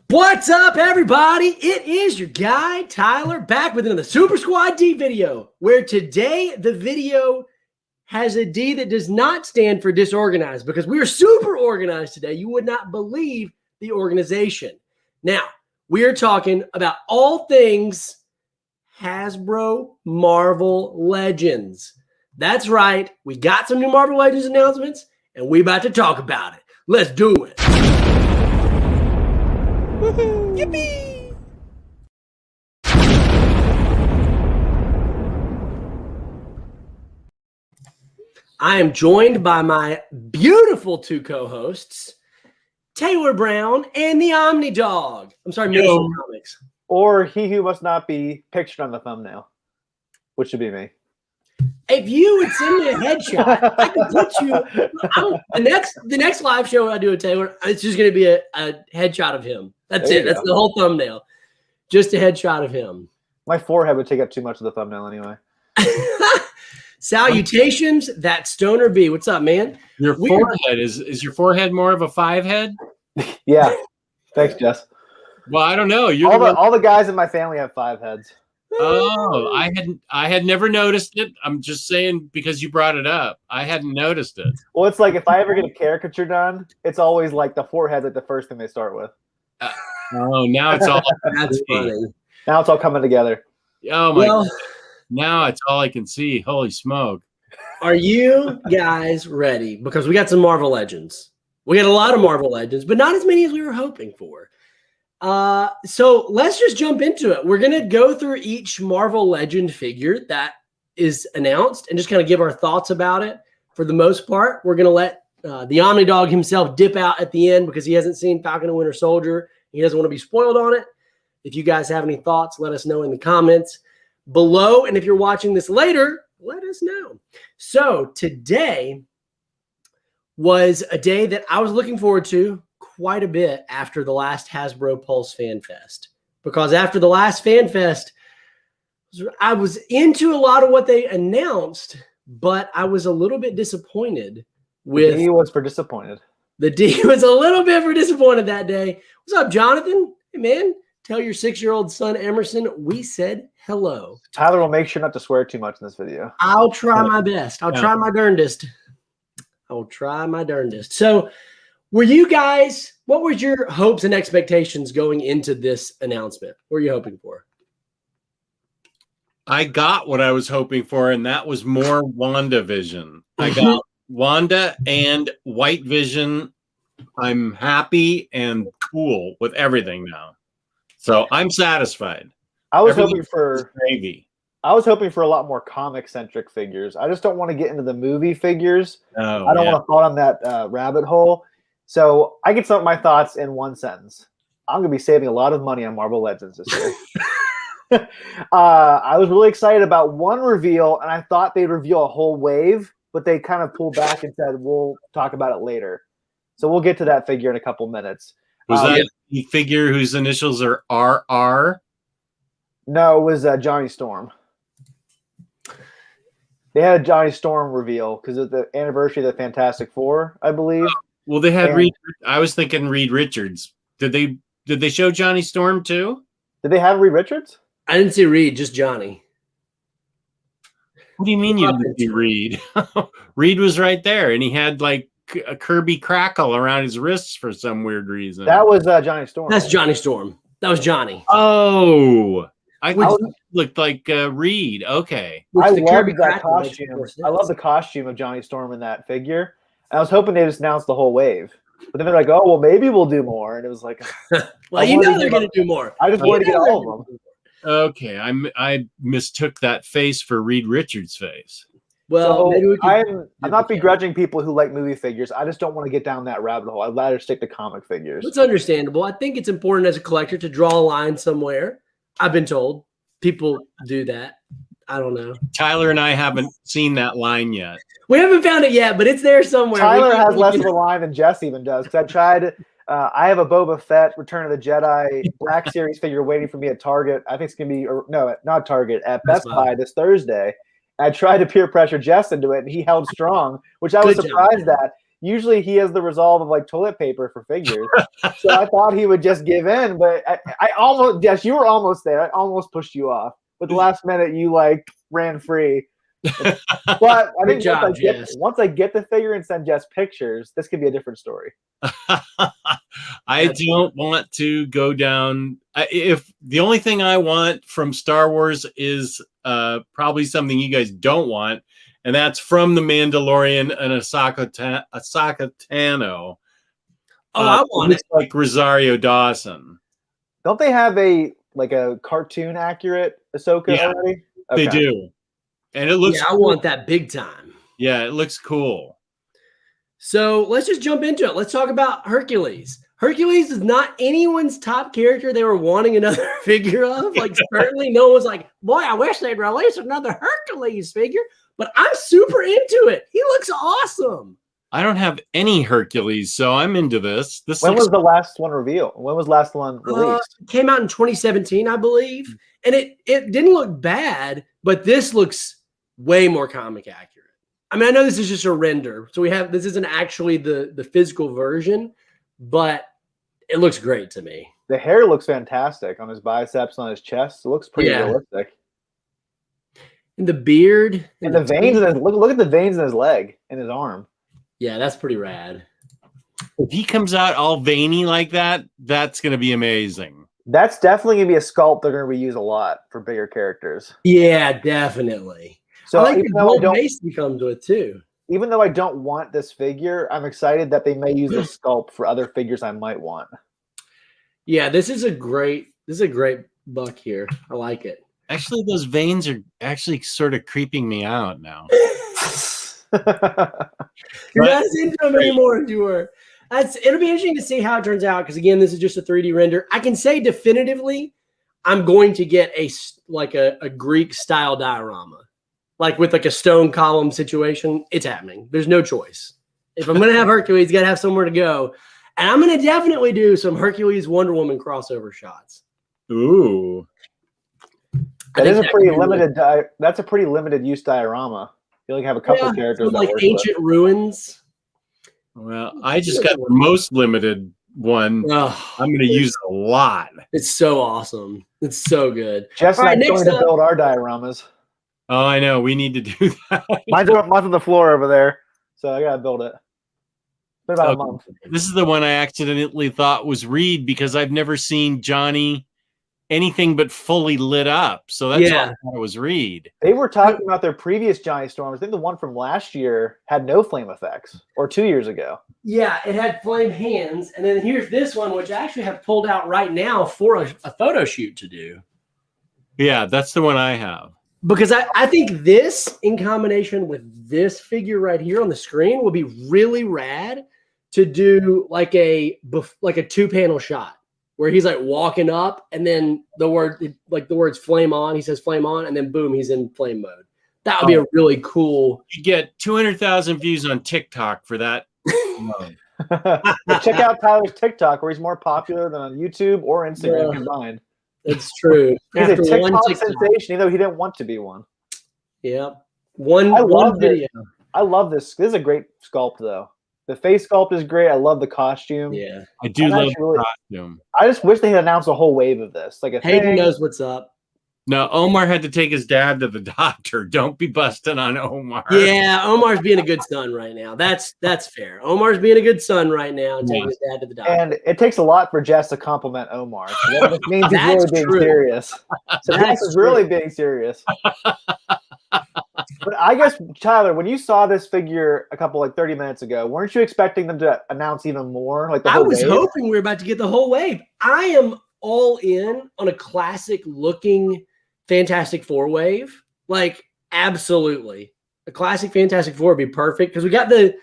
What's up, everybody? It is your guy, Tyler, back with another Super Squad D video, where today the video has a D that does not stand for disorganized because we are super organized today. You would not believe the organization. Now, we are talking about all things Hasbro Marvel Legends. That's right. We got some new Marvel Legends announcements, and we about to talk about it. Let's do it. Woohoo! Yippee! I am joined by my beautiful two co-hosts, Taylor Brown and the Omni Dog. I'm sorry, Mission Comics. Or he who must not be pictured on the thumbnail, which should be me. If you would send me a headshot, I could put you. The next live show I do with Taylor, it's just going to be a headshot of him. That's it. That's the whole thumbnail. Just a headshot of him. My forehead would take up too much of the thumbnail anyway. Salutations, that Stoner B. What's up, man? Your forehead is your forehead more of a 5 head? Yeah. Thanks, Jess. Well, I don't know. All the guys in my family have 5 heads. Oh, I had never noticed it. I'm just saying because you brought it up. I hadn't noticed it. Well, it's like if I ever get a caricature done, it's always like the forehead's like the first thing they start with. Now it's all that's funny. Now it's all coming together. Oh my God. Now it's all I can see. Holy smoke. Are you guys ready? Because we got some Marvel Legends. We got a lot of Marvel Legends, but not as many as we were hoping for. So let's just jump into it. We're going to go through each Marvel Legend figure that is announced and just kind of give our thoughts about it. For the most part, we're going to let the Omni Dog himself dip out at the end because he hasn't seen Falcon and Winter Soldier. He doesn't want to be spoiled on it. If you guys have any thoughts, let us know in the comments below. And if you're watching this later, let us know. So today was a day that I was looking forward to quite a bit after the last Hasbro Pulse Fan Fest, because after the last Fan Fest, I was into a lot of what they announced, but I was a little bit disappointed with. The D was for disappointed. The D was a little bit for disappointed that day. What's up, Jonathan? Hey, man, tell your 6-year-old son Emerson we said hello. Tyler will make sure not to swear too much in this video. I'll try my best. I'll try my darndest. I will try my darndest. So, were you guys, what were your hopes and expectations going into this announcement? What were you hoping for? I got what I was hoping for, and that was more WandaVision. I got Wanda and White Vision. I'm happy and cool with everything now. So I'm satisfied. I was hoping for gravy. I was hoping for a lot more comic-centric figures. I just don't want to get into the movie figures. Oh, I don't want to fall down that rabbit hole. So I can sum up my thoughts in one sentence. I'm going to be saving a lot of money on Marvel Legends this year. I was really excited about one reveal, and I thought they'd reveal a whole wave, but they kind of pulled back and said, we'll talk about it later. So we'll get to that figure in a couple minutes. Was that the figure whose initials are RR? No, it was Johnny Storm. They had a Johnny Storm reveal because of the anniversary of the Fantastic Four, I believe. Well, they had Reed. I was thinking Reed Richards. Did they show Johnny Storm too? Did they have Reed Richards? I didn't see Reed, just Johnny. What do you mean you didn't see Reed? Reed was right there, and he had like a Kirby crackle around his wrists for some weird reason. That was Johnny Storm. That's Johnny Storm. That was Johnny. Oh, I looked like Reed. Okay. I love that costume. I love the costume of Johnny Storm in that figure. I was hoping they just announced the whole wave. But then they're like, oh, well, maybe we'll do more. And it was like, well, you know they're going to do more. I just wanted to get all of them. Okay. I mistook that face for Reed Richards' face. Well, so I'm not begrudging people who like movie figures. I just don't want to get down that rabbit hole. I'd rather stick to comic figures. It's understandable. I think it's important as a collector to draw a line somewhere. I've been told people do that. I don't know. Tyler and I haven't seen that line yet. We haven't found it yet, but it's there somewhere. Tyler has less of a line than Jess even does. Because I tried. I have a Boba Fett Return of the Jedi Black Series figure waiting for me at Target. I think it's gonna be not Target, at Best Buy this Thursday. I tried to peer pressure Jess into it, and he held strong, which I was surprised at. Usually he has the resolve of like toilet paper for figures. So I thought he would just give in, but I almost, Jess, you were almost there. I almost pushed you off. But the last minute you like ran free. But I think once I get the figure and send Jess pictures, this could be a different story. I don't want to go down. If the only thing I want from Star Wars is probably something you guys don't want, and that's from The Mandalorian and Ahsoka Tano. I want it. Like Rosario Dawson. Don't they have a cartoon accurate Ahsoka already? Okay. They do. And it looks I want that big time. Yeah, it looks cool. So let's just jump into it. Let's talk about Hercules. Hercules is not anyone's top character they were wanting another figure of. Like, certainly no one's like, boy, I wish they'd release another Hercules figure. But I'm super into it. He looks awesome. I don't have any Hercules, so I'm into this. When was the last one revealed? When was the last one released? It came out in 2017, I believe. And it didn't look bad, but this looks way more comic accurate. I mean, I know this is just a render, so this isn't actually the physical version, but it looks great to me. The hair looks fantastic on his biceps, on his chest. It looks pretty realistic. And the beard. And the veins in his look at the veins in his leg and his arm. Yeah, that's pretty rad. If he comes out all veiny like that, that's going to be amazing. That's definitely going to be a sculpt they're going to reuse a lot for bigger characters. Yeah, definitely. So I like the gold base he comes with too. Even though I don't want this figure, I'm excited that they may use the sculpt for other figures I might want. Yeah, this is a great buck here. I like it. Actually, those veins are actually sort of creeping me out now. You're not into them anymore as you were. It'll be interesting to see how it turns out, because again, this is just a 3D render. I can say definitively I'm going to get a Greek style diorama, like with like a stone column situation. It's happening. There's no choice. If I'm going to have Hercules, got to have somewhere to go. And I'm going to definitely do some Hercules Wonder Woman crossover shots. Ooh. That's a pretty limited use diorama. You only have a couple characters like ancient ruins. Well, I just got the most limited one. Oh, I'm going to use a lot. It's so awesome. It's so good. Jeff's not going to build our dioramas. Oh, I know. We need to do that. Mine's on the floor over there, so I got to build it. It's been about a month. This is the one I accidentally thought was Reed, because I've never seen Johnny anything but fully lit up. So that's why I thought it was Reed. They were talking about their previous Johnny Storms. I think the one from last year had no flame effects, or 2 years ago. Yeah, it had flame hands. And then here's this one, which I actually have pulled out right now for a photo shoot to do. Yeah, that's the one I have. Because I think this, in combination with this figure right here on the screen, will be really rad to do like a 2-panel shot, where he's like walking up, and then the words flame on, he says flame on, and then boom, he's in flame mode. That would be a really cool. You get 200,000 views on TikTok for that. Check out Tyler's TikTok, where he's more popular than on YouTube or Instagram combined. It's true. He's a TikTok sensation, even though he didn't want to be one. Yeah. One video. I love this. This is a great sculpt, though. The face sculpt is great. I love the costume. Yeah. I do love the costume. I just wish they had announced a whole wave of this. Like Hayden knows what's up. No, Omar had to take his dad to the doctor. Don't be busting on Omar. Yeah, Omar's being a good son right now. That's fair. Omar's being a good son right now and taking his dad to the doctor. And it takes a lot for Jess to compliment Omar. So that means he's really being serious. So Jess is really being serious. But I guess, Tyler, when you saw this figure a couple 30 minutes ago, weren't you expecting them to announce even more? Like I was hoping we were about to get the whole wave. I am all in on a classic looking Fantastic Four wave. Like, absolutely. A classic Fantastic Four would be perfect, because we got the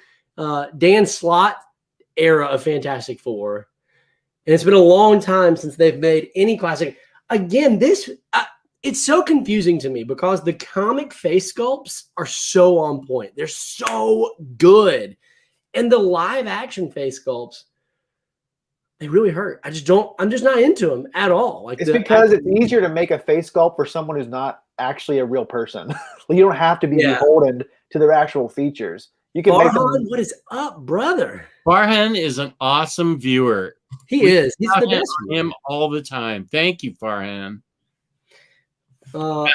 Dan Slott era of Fantastic Four. And it's been a long time since they've made any classic. Again, this it's so confusing to me, because the comic face sculpts are so on point. They're so good. And the live action face sculpts, they really hurt. I'm just not into them at all. Like, it's because it's easier to make a face sculpt for someone who's not actually a real person. You don't have to be beholden to their actual features. You can make them. Farhan, what is up, brother? Farhan is an awesome viewer. He We is. He's the talk best on him all the time. Thank you, Farhan. one.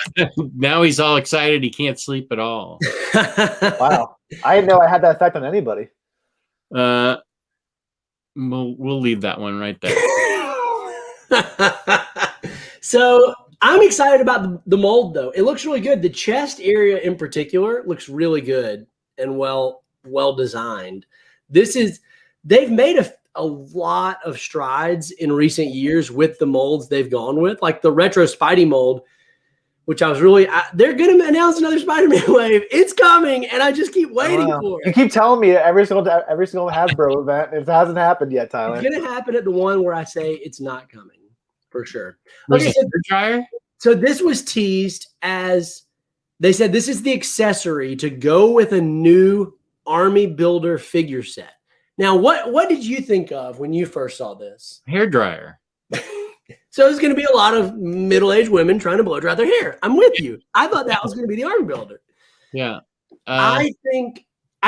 Now he's all excited. He can't sleep at all. Wow. I didn't know I had that effect on anybody. We'll leave that one right there. So I'm excited about the mold, though. It looks really good. The chest area in particular looks really good and well designed. They've made a lot of strides in recent years with the molds they've gone with, like the retro Spidey mold, which I was they're going to announce another Spider-Man wave. It's coming, and I just keep waiting for it. You keep telling me every single Hasbro event. It hasn't happened yet, Tyler. It's going to happen at the one where I say it's not coming, for sure. Okay, so this was teased as they said this is the accessory to go with a new Army Builder figure set. Now, what did you think of when you first saw this? Hair dryer. So it's going to be a lot of middle-aged women trying to blow dry their hair. I'm with you. I thought that was going to be the Army Builder. Yeah. I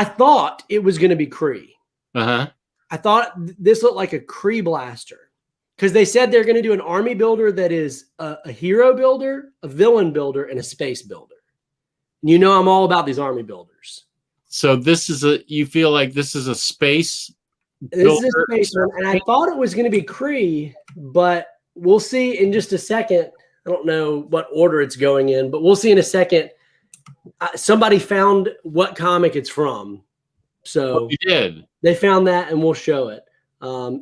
thought it was going to be Kree. Uh-huh. I thought this looked like a Kree blaster because they said they're going to do an Army Builder that is a hero builder, a villain builder, and a space builder. And you know I'm all about these Army Builders. So you feel like this is a space builder? This is a space one, and I thought it was going to be Kree, but we'll see in just a second. I don't know what order it's going in, but we'll see in a second. Somebody found what comic it's from. So you did. They found that, and we'll show it.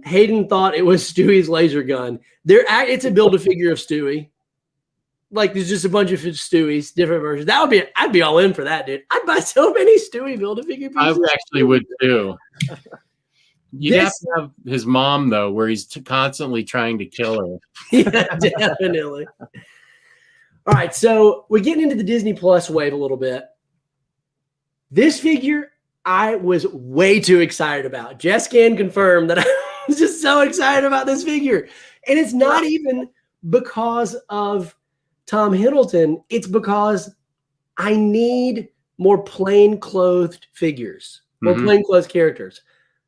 Hayden thought it was Stewie's laser gun. It's a Build-A-Figure of Stewie. Like there's just a bunch of Stewies, different versions. I'd be all in for that, dude. I'd buy so many Stewie Build-A-Figure pieces. I actually would too. You'd have to have his mom though, where he's constantly trying to kill her. Yeah, definitely. All right, so we're getting into the Disney Plus wave a little bit. This figure I was way too excited about. Jess can confirm that I was just so excited about this figure. And it's not even because of Tom Hiddleston. It's because I need more plain-clothed figures, more plain-clothed characters.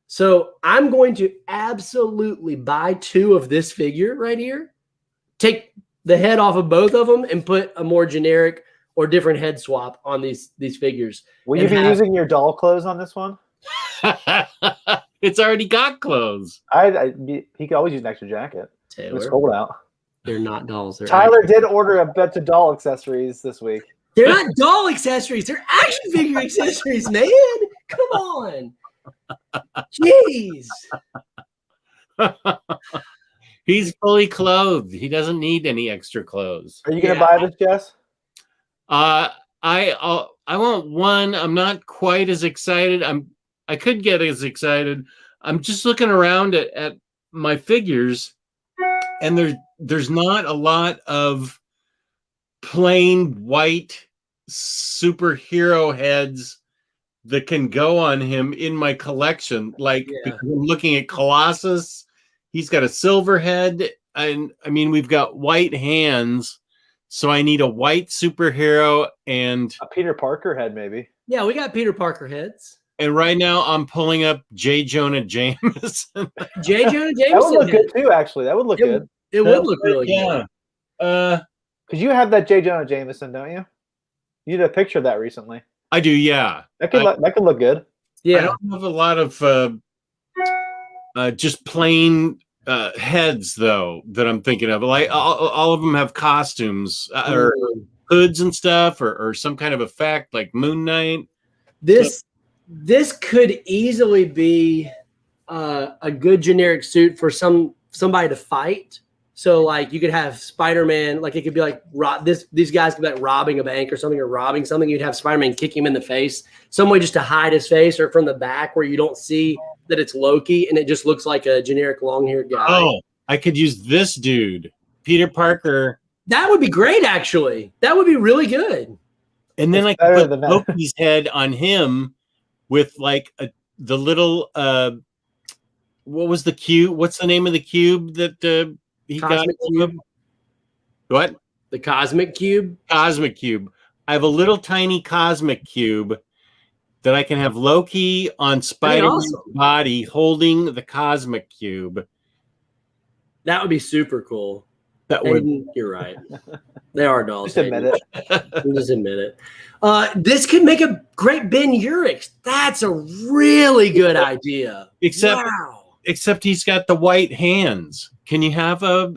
So I'm going to absolutely buy 2 of this figure right here, take the head off of both of them, and put a more generic or different head swap on these figures. Will you be using your doll clothes on this one? It's already got clothes. He could always use an extra jacket. Taylor, it's cold out. They're not dolls. Tyler did order a bet to doll accessories this week. They're not doll accessories. They're action figure accessories, man. Come on. Jeez. He's fully clothed. He doesn't need any extra clothes. Are you going to buy this, Jess? I want one. I'm not quite as excited. I could get as excited. I'm just looking around at my figures, and there's not a lot of plain white superhero heads that can go on him in my collection. Like, because I'm looking at Colossus, he's got a silver head, and I mean we've got white hands, so I need a white superhero and a Peter Parker head, maybe. Yeah, we got Peter Parker heads. And right now I'm pulling up J. Jonah Jameson. J. Jonah Jameson. That would look good too, actually. That would look good. It would look really good. Because you have that J. Jonah Jameson, don't you? You did a picture of that recently. I do, yeah. That could look good. Yeah. I don't have a lot of just plain heads though that I'm thinking of. Like all of them have costumes or hoods and stuff, or some kind of effect like Moon Knight. This could easily be a good generic suit for somebody to fight. So like you could have Spider-Man, like it could be like these guys could be like robbing a bank or something, or robbing something. You'd have Spider-Man kick him in the face, some way just to hide his face, or from the back where you don't see that it's Loki and it just looks like a generic long-haired guy. Oh, I could use this dude, Peter Parker. That would be great, actually. That would be really good. And then I could put Loki's head on him with like the little what was the cube? What's the name of the cube that he Cosmic got? Cube. What? The Cosmic Cube? Cosmic Cube. I have a little tiny Cosmic Cube, that I can have Loki on Spider-Man's awesome. body holding the cosmic cube. That would be super cool. That would. Hayden, you're right. They are dolls. Just admit it. Just admit it. This could make a great Ben Urich. That's a really good idea. Except, wow. except he's got the white hands. Can you have a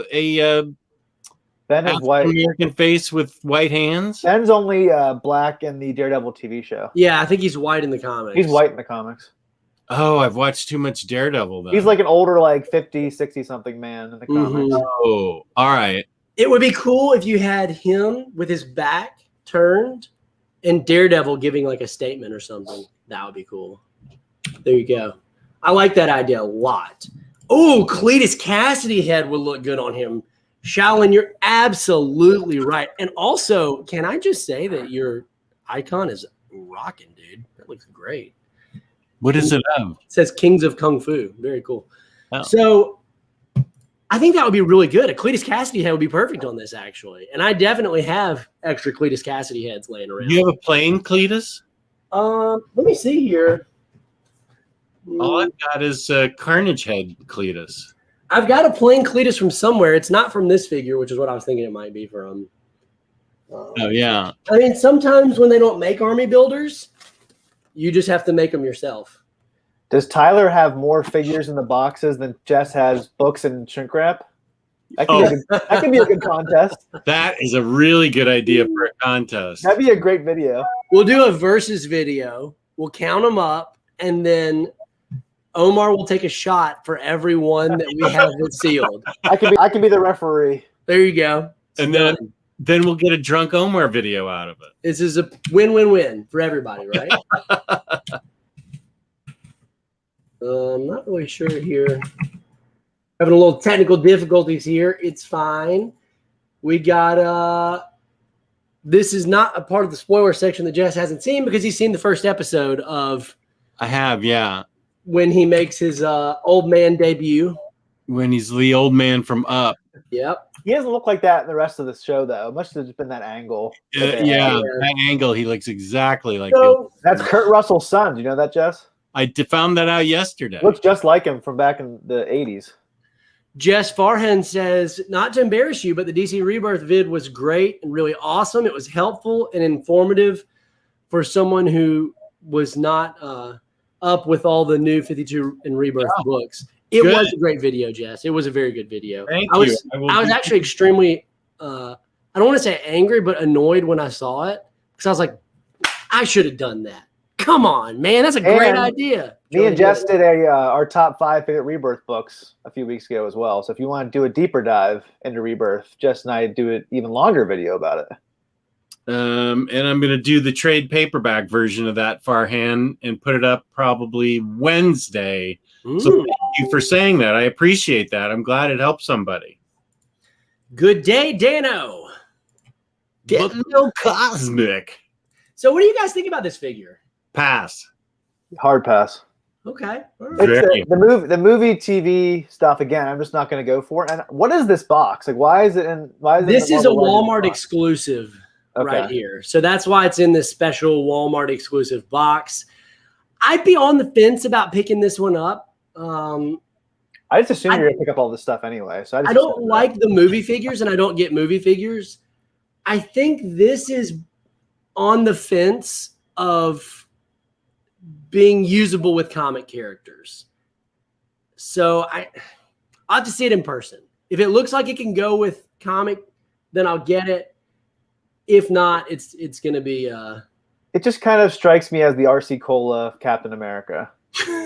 Ben is white. American face with white hands? Ben's only black in the Daredevil TV show. Yeah, I think he's white in the comics. He's white in the comics. Oh, I've watched too much Daredevil then. He's like an older, like 50, 60-something man in the comics. Oh, all right. It would be cool if you had him with his back turned and Daredevil giving like a statement or something. That would be cool. There you go. I like that idea a lot. Oh, Cletus Cassidy head would look good on him. Shaolin, you're absolutely right. And also, can I just say that your icon is rocking, dude? That looks great. What is it of? It says Kings of Kung Fu. Very cool. Oh. So I think that would be really good. A Cletus Cassidy head would be perfect on this, actually. And I definitely have extra Cletus Cassidy heads laying around. You have a plain Cletus? Let me see here. All I've got is Carnage head Cletus. I've got a plain Cletus from somewhere. It's not from this figure, which is what I was thinking it might be from. Oh, yeah. I mean, sometimes when they don't make army builders, you just have to make them yourself. Does Tyler have more figures in the boxes than Jess has books and shrink wrap? That could be a good contest. That is a really good idea for a contest. That'd be a great video. We'll do a versus video. We'll count them up, and then Omar will take a shot for every one that we have that's sealed. I can be the referee. There you go. And then we'll get a drunk Omar video out of it. This is a win-win-win for everybody, right? I'm not really sure here. Having a little technical difficulties here. It's fine. We got this is not a part of the spoiler section that Jess hasn't seen because he's seen the first episode of I have, yeah. when he makes his old man debut. When he's the old man from Up. Yep. He doesn't look like that in the rest of the show, though. It must have just been that angle. Yeah, that angle, he looks exactly like So, That's Kurt Russell's son. Do you know that, Jess? I found that out yesterday. Looks just like him from back in the 80s. Jess Farhan says, not to embarrass you, but the DC Rebirth vid was great and really awesome. It was helpful and informative for someone who was not up with all the new 52 and Rebirth books. It Good. was a great video, Jess. It was a very good video. Thank I was, you. I was actually extremely, I don't want to say angry, but annoyed when I saw it because I was like, I should have done that. Come on, man. That's a great idea. Me and Jess did our top 5 favorite Rebirth books a few weeks ago as well. So if you want to do a deeper dive into Rebirth, Jess and I do an even longer video about it. And I'm going to do the trade paperback version of that, Farhan, and put it up probably Wednesday. So thank you for saying that. I appreciate that. I'm glad it helped somebody. Good day, Dano. But no cosmic. So what do you guys think about this figure? Pass. Hard pass. Okay. All right. It's the movie TV stuff again. I'm just not going to go for it. And what is this box? Like, why is it in? Why is This it is a Walmart exclusive right Okay. here. So that's why it's in this special Walmart exclusive box. I'd be on the fence about picking this one up. I just assume you're going to pick up all this stuff anyway. So I don't like the movie figures, and I don't get movie figures. I think this is on the fence of being usable with comic characters. So I'll have to see it in person. If it looks like it can go with comic, then I'll get it. If not, it's going to be It just kind of strikes me as the RC Cola of Captain America.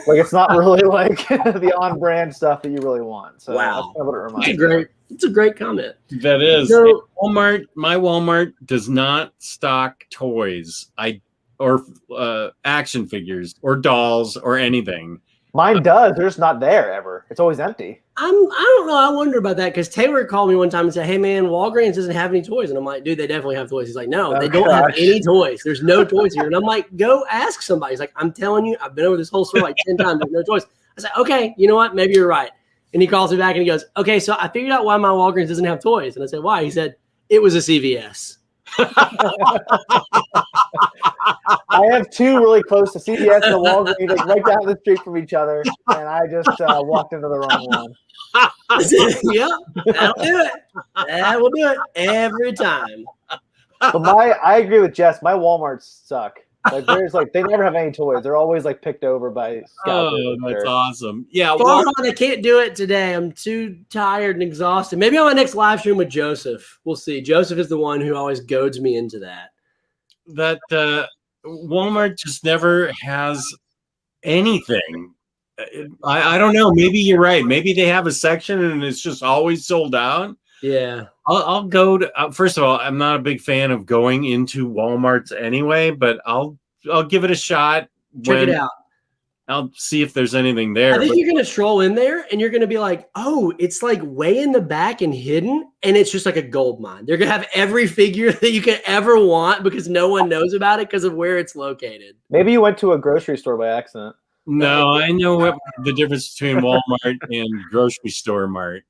Like, it's not really like the on-brand stuff that you really want. So Wow. that's kind of what it reminds me. It's a great comment. That is. So- Walmart, my Walmart does not stock toys. Or action figures or dolls or anything. Mine does. They're just not there ever. It's always empty. I don't know. I wonder about that because Taylor called me one time and said, "Hey man, Walgreens doesn't have any toys." And I'm like, "Dude, they definitely have toys." He's like, "No, they don't have any toys. There's no toys here." And I'm like, "Go ask somebody." He's like, "I'm telling you, I've been over this whole store like 10 times. There's no toys." I said, "Okay, you know what? Maybe you're right." And he calls me back and he goes, "Okay, so I figured out why my Walgreens doesn't have toys." And I said, "Why?" He said, "It was a CVS." I have two really close to CVS and the Walgreens, like right down the street from each other, and I just walked into the wrong one. Yep, that'll do it. That will do it every time. But I agree with Jess. My Walmarts suck. Like they never have any toys. They're always like picked over by scalpers. Oh, that's awesome. Yeah, Far on, I can't do it today. I'm too tired and exhausted. Maybe on my next live stream with Joseph. We'll see. Joseph is the one who always goads me into that. That Walmart just never has anything. I don't know. Maybe you're right. Maybe they have a section and it's just always sold out. Yeah. I'll go to. First of all, I'm not a big fan of going into Walmarts anyway, but I'll give it a shot. Check it out. I'll see if there's anything there. I think you're gonna stroll in there and you're gonna be like, "Oh, it's like way in the back and hidden, and it's just like a gold mine." They're gonna have every figure that you could ever want because no one knows about it because of where it's located. Maybe you went to a grocery store by accident. No, I know what the difference between Walmart and grocery store mart.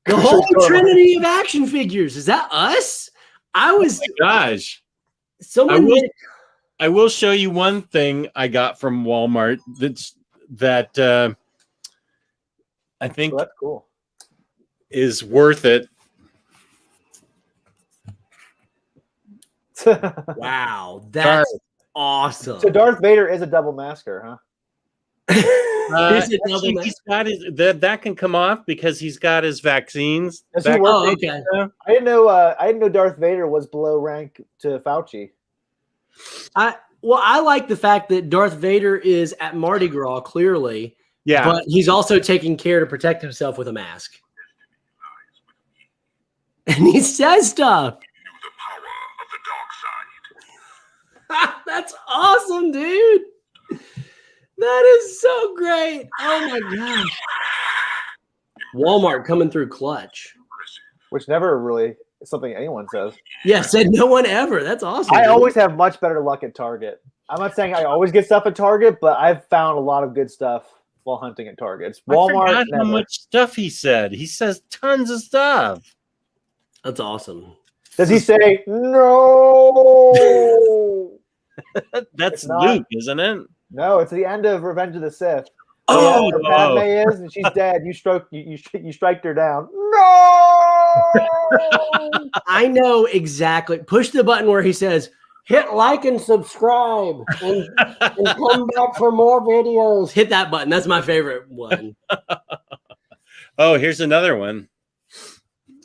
The whole trinity of action figures. Is that us? I was. Oh my gosh. Someone. I will show you one thing I got from Walmart that I think that's cool. Is worth it. Wow, that's awesome. So Darth Vader is a double masker, huh? Actually, he's got his that can come off because he's got his vaccines. Oh, okay. I didn't know Darth Vader was below rank to Fauci. I like the fact that Darth Vader is at Mardi Gras, clearly. Yeah. But he's also taking care to protect himself with a mask. And he says stuff. That's awesome, dude. That is so great. Oh my gosh. Walmart coming through clutch. Which never really is something anyone says. Yeah, said no one ever. That's awesome. I always have much better luck at Target. I'm not saying I always get stuff at Target, but I've found a lot of good stuff while hunting at Target. Walmart. I forgot how much stuff he said. He says tons of stuff. That's awesome. Does he say no? That's Luke, isn't it? No, it's the end of Revenge of the Sith. Oh, Padme is, and she's dead. You striked her down. No. I know exactly. Push the button where he says, "Hit like and subscribe, and come back for more videos." Hit that button. That's my favorite one. Oh, here's another one.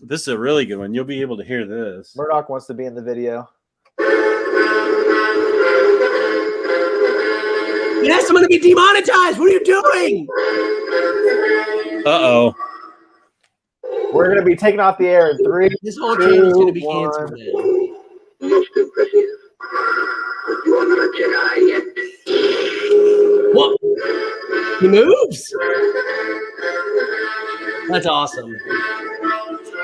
This is a really good one. You'll be able to hear this. Murdoch wants to be in the video. Yes, I'm going to be demonetized. What are you doing? Uh-oh. We're going to be taken off the air in 3. This whole channel is going to be canceled. What? He moves? That's awesome.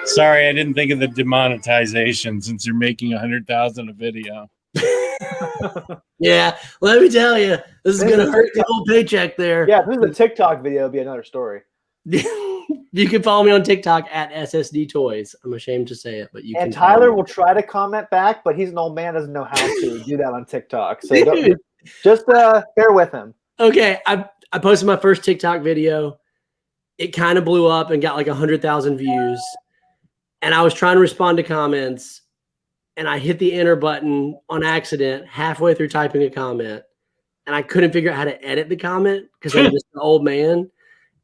Sorry, I didn't think of the demonetization since you're making 100,000 a video. Yeah, let me tell you, this is going to hurt the whole paycheck there. Yeah, if this is a TikTok video, it'd be another story. You can follow me on TikTok at SSD Toys. I'm ashamed to say it, but you can. And Tyler will try to comment back, but he's an old man, doesn't know how to do that on TikTok. So just bear with him. Okay, I posted my first TikTok video. It kind of blew up and got like 100,000 views. And I was trying to respond to comments. And I hit the enter button on accident halfway through typing a comment. And I couldn't figure out how to edit the comment because I'm just an old man.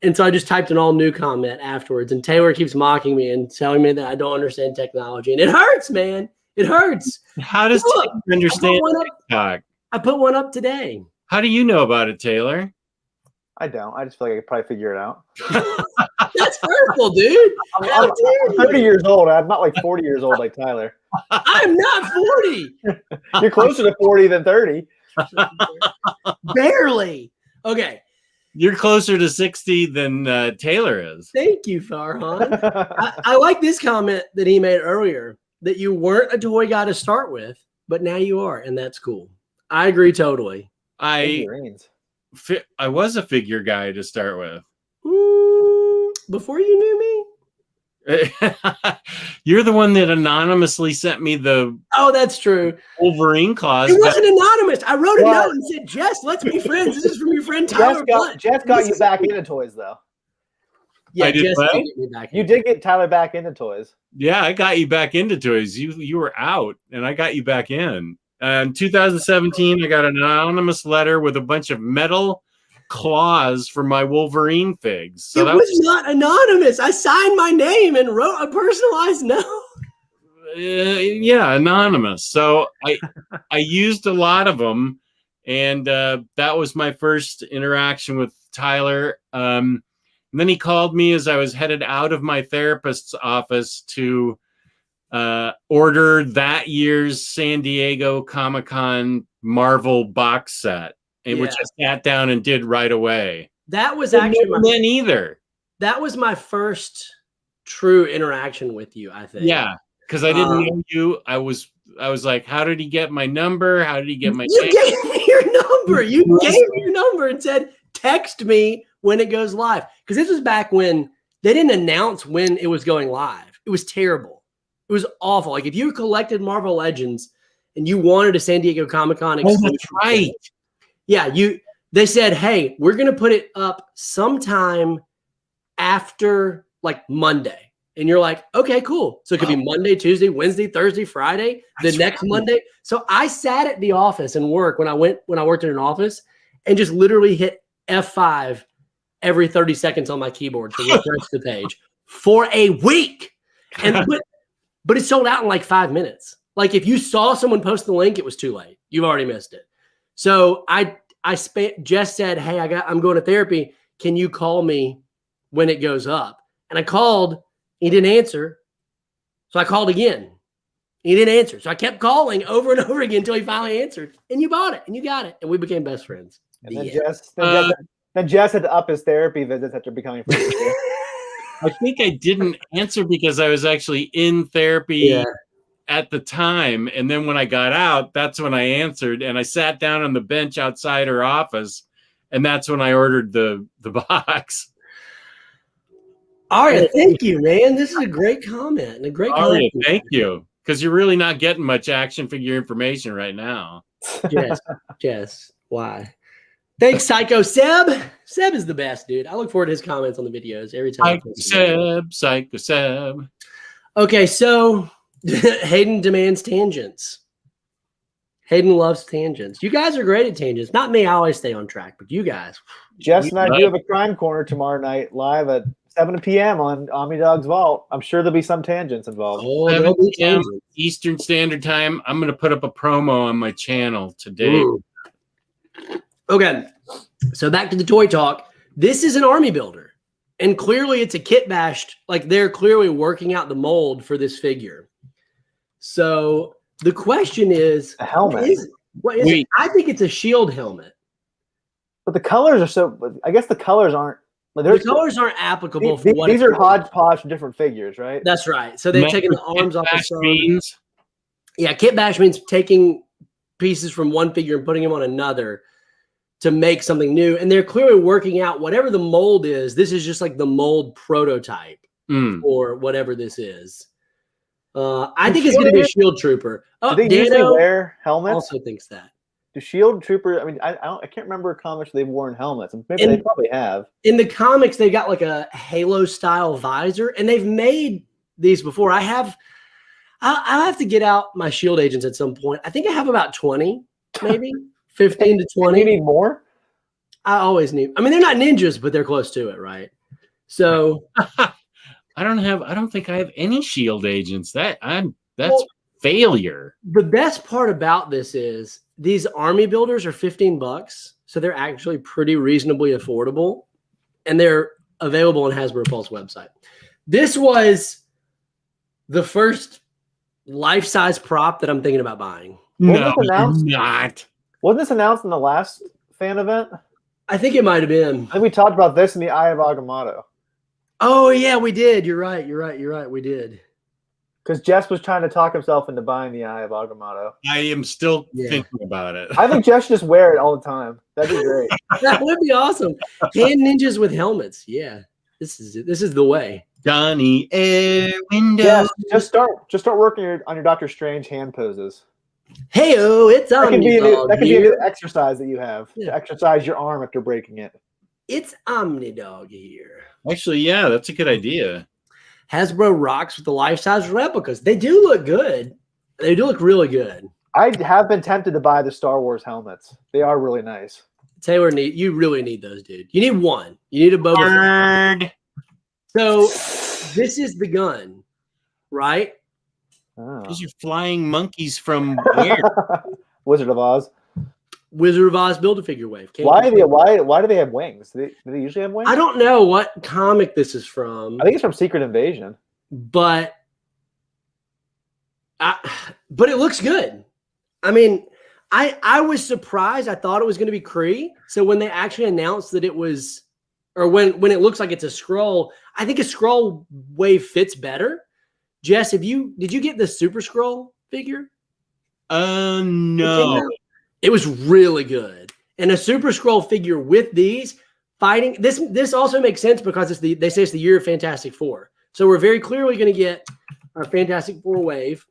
And so I just typed an all new comment afterwards. And Taylor keeps mocking me and telling me that I don't understand technology. And it hurts, man. It hurts. How does Taylor understand TikTok? I put one up today. How do you know about it, Taylor? I don't. I just feel like I could probably figure it out. That's hurtful, dude. I'm 30 years old. I'm not like 40 years old like Tyler. I'm not 40. You're closer to 40 than 30. Barely. Okay. You're closer to 60 than Taylor is. Thank you, Farhan. I like this comment that he made earlier, that you weren't a toy guy to start with, but now you are, and that's cool. I agree totally. I was a figure guy to start with. Before you knew me? You're the one that anonymously sent me the Oh, that's true. Wolverine claws. It wasn't anonymous. I wrote a What? note and said, Jess, let's be friends. This is from your friend Tyler Blunt. Jess got you back into toys, though. Yeah, I did Jess what? did get me back. You did get Tyler back into toys. Yeah, I got you back into toys. You were out, and I got you back in. In 2017, I got an anonymous letter with a bunch of metal claws for my Wolverine figs. So it was not anonymous. I signed my name and wrote a personalized note. Yeah, anonymous. So I used a lot of them, and that was my first interaction with Tyler. And then he called me as I was headed out of my therapist's office to order that year's San Diego Comic-Con Marvel box set, which I sat down and did right away. That was actually That was my first true interaction with you, I think. Yeah, because I didn't know you. I was like, how did he get my number? How did he get my You name? gave me your number. You gave me your number and said, text me when it goes live. Because this was back when they didn't announce when it was going live. It was terrible. It was awful. Like if you collected Marvel Legends and you wanted a San Diego Comic-Con exclusive, that's right. Yeah, they said, hey, we're gonna put it up sometime after like Monday. And you're like, okay, cool. So it could be Monday, Tuesday, Wednesday, Thursday, Friday, the next Monday. So I sat at the office and work when I worked in an office and just literally hit F5 every 30 seconds on my keyboard to refresh the page for a week. And but it sold out in like 5 minutes. Like if you saw someone post the link, it was too late. You've already missed it. So Jess said, hey, I'm going to therapy. Can you call me when it goes up? And I called, he didn't answer. So I called again. He didn't answer. So I kept calling over and over again until he finally answered. And you bought it and you got it. And we became best friends. And then Jess had to up his therapy visits after becoming friends with you. I think I didn't answer because I was actually in therapy at the time. And then when I got out, that's when I answered. And I sat down on the bench outside her office. And that's when I ordered the box. Aria, thank you, man. This is a great comment and a great Aria, thank you. Because you're really not getting much action figure information right now. Jess, why? Thanks, Psycho Seb. Seb is the best, dude. I look forward to his comments on the videos every time. Psycho Seb. Okay, so Hayden demands tangents. Hayden loves tangents. You guys are great at tangents. Not me. I always stay on track, but you guys. Jess and I do have a crime corner tomorrow night live at 7 p.m. on Omni Dog's Vault. I'm sure therell be some tangents involved. Oh, 7 p.m. Eastern Standard Time. I'm going to put up a promo on my channel today. Ooh. Okay, so back to the toy talk. This is an army builder, and clearly it's a kit bashed. Like they're clearly working out the mold for this figure. So the question is, a helmet. What is it? I think it's a shield helmet. But the colors are so. I guess the colors aren't. The colors aren't applicable for what these are hodgepodge of different figures, right? That's right. So they've taken the arms off the side. Means? Yeah, kit bash means taking pieces from one figure and putting them on another to make something new. And they're clearly working out whatever the mold is. This is just like the mold prototype or whatever this is. I think it's going to be a shield trooper. Do they usually wear helmets? Also thinks that. Do shield troopers? I mean, I can't remember comics they've worn helmets. Maybe they probably have. In the comics, they got like a Halo style visor, and they've made these before. I'll have to get out my shield agents at some point. I think I have about 20, maybe 15 to 20. You need more? I always need. I mean, they're not ninjas, but they're close to it, right? So I don't think I have any shield agents. That's failure. The best part about this is these army builders are $15, so they're actually pretty reasonably affordable, and they're available on Hasbro Pulse website. This was the first life-size prop that I'm thinking about buying. No, not. Wasn't this announced in the last fan event? I think it might have been. I think we talked about this in the Eye of Agamotto. Oh, yeah, we did. You're right. We did. Because Jess was trying to talk himself into buying the Eye of Agamotto. I am still thinking about it. I think Jess should just wear it all the time. That'd be great. That would be awesome. Hand ninjas with helmets. Yeah, this is the way. Johnny Air Window. Yes, just start working on your Doctor Strange hand poses. Hey-o, it's That could Omnidog be a here. new exercise that you have to exercise your arm after breaking it. It's Omnidog here. Actually, yeah, that's a good idea. Hasbro rocks with the life-size replicas. They do look good. They do look really good. I have been tempted to buy the Star Wars helmets. They are really nice. Taylor, you really need those, dude. You need one. You need a Boba Fett. So this is the gun, right? These are flying monkeys from where? Wizard of Oz. Wizard of Oz Build-A-Figure wave. Why do they have wings? Do they usually have wings? I don't know what comic this is from. I think it's from Secret Invasion. But it looks good. I mean, I was surprised. I thought it was going to be Kree. So when they actually announced that it was, or when it looks like it's a scroll, I think a scroll wave fits better. Jess, did you get the Super Scroll figure? No. It was really good. And a Super Scroll figure with these fighting, this also makes sense because they say it's the year of Fantastic Four. So we're very clearly going to get our Fantastic Four wave.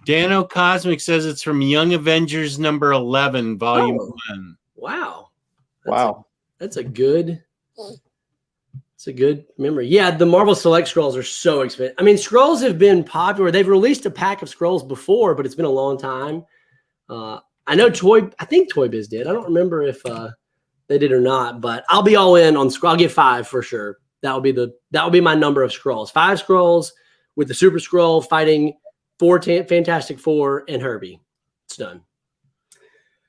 Dano Cosmic says it's from Young Avengers number 11, volume 1. Wow. That's a good memory. Yeah, the Marvel Select Scrolls are so expensive. I mean, Scrolls have been popular. They've released a pack of Scrolls before, but it's been a long time. I know I think Toy Biz did. I don't remember if they did or not, but I'll be all in on Scroll. I'll get 5 for sure. That will be my number of Scrolls. 5 Scrolls with the Super Scroll fighting 4 Fantastic Four and Herbie. It's done.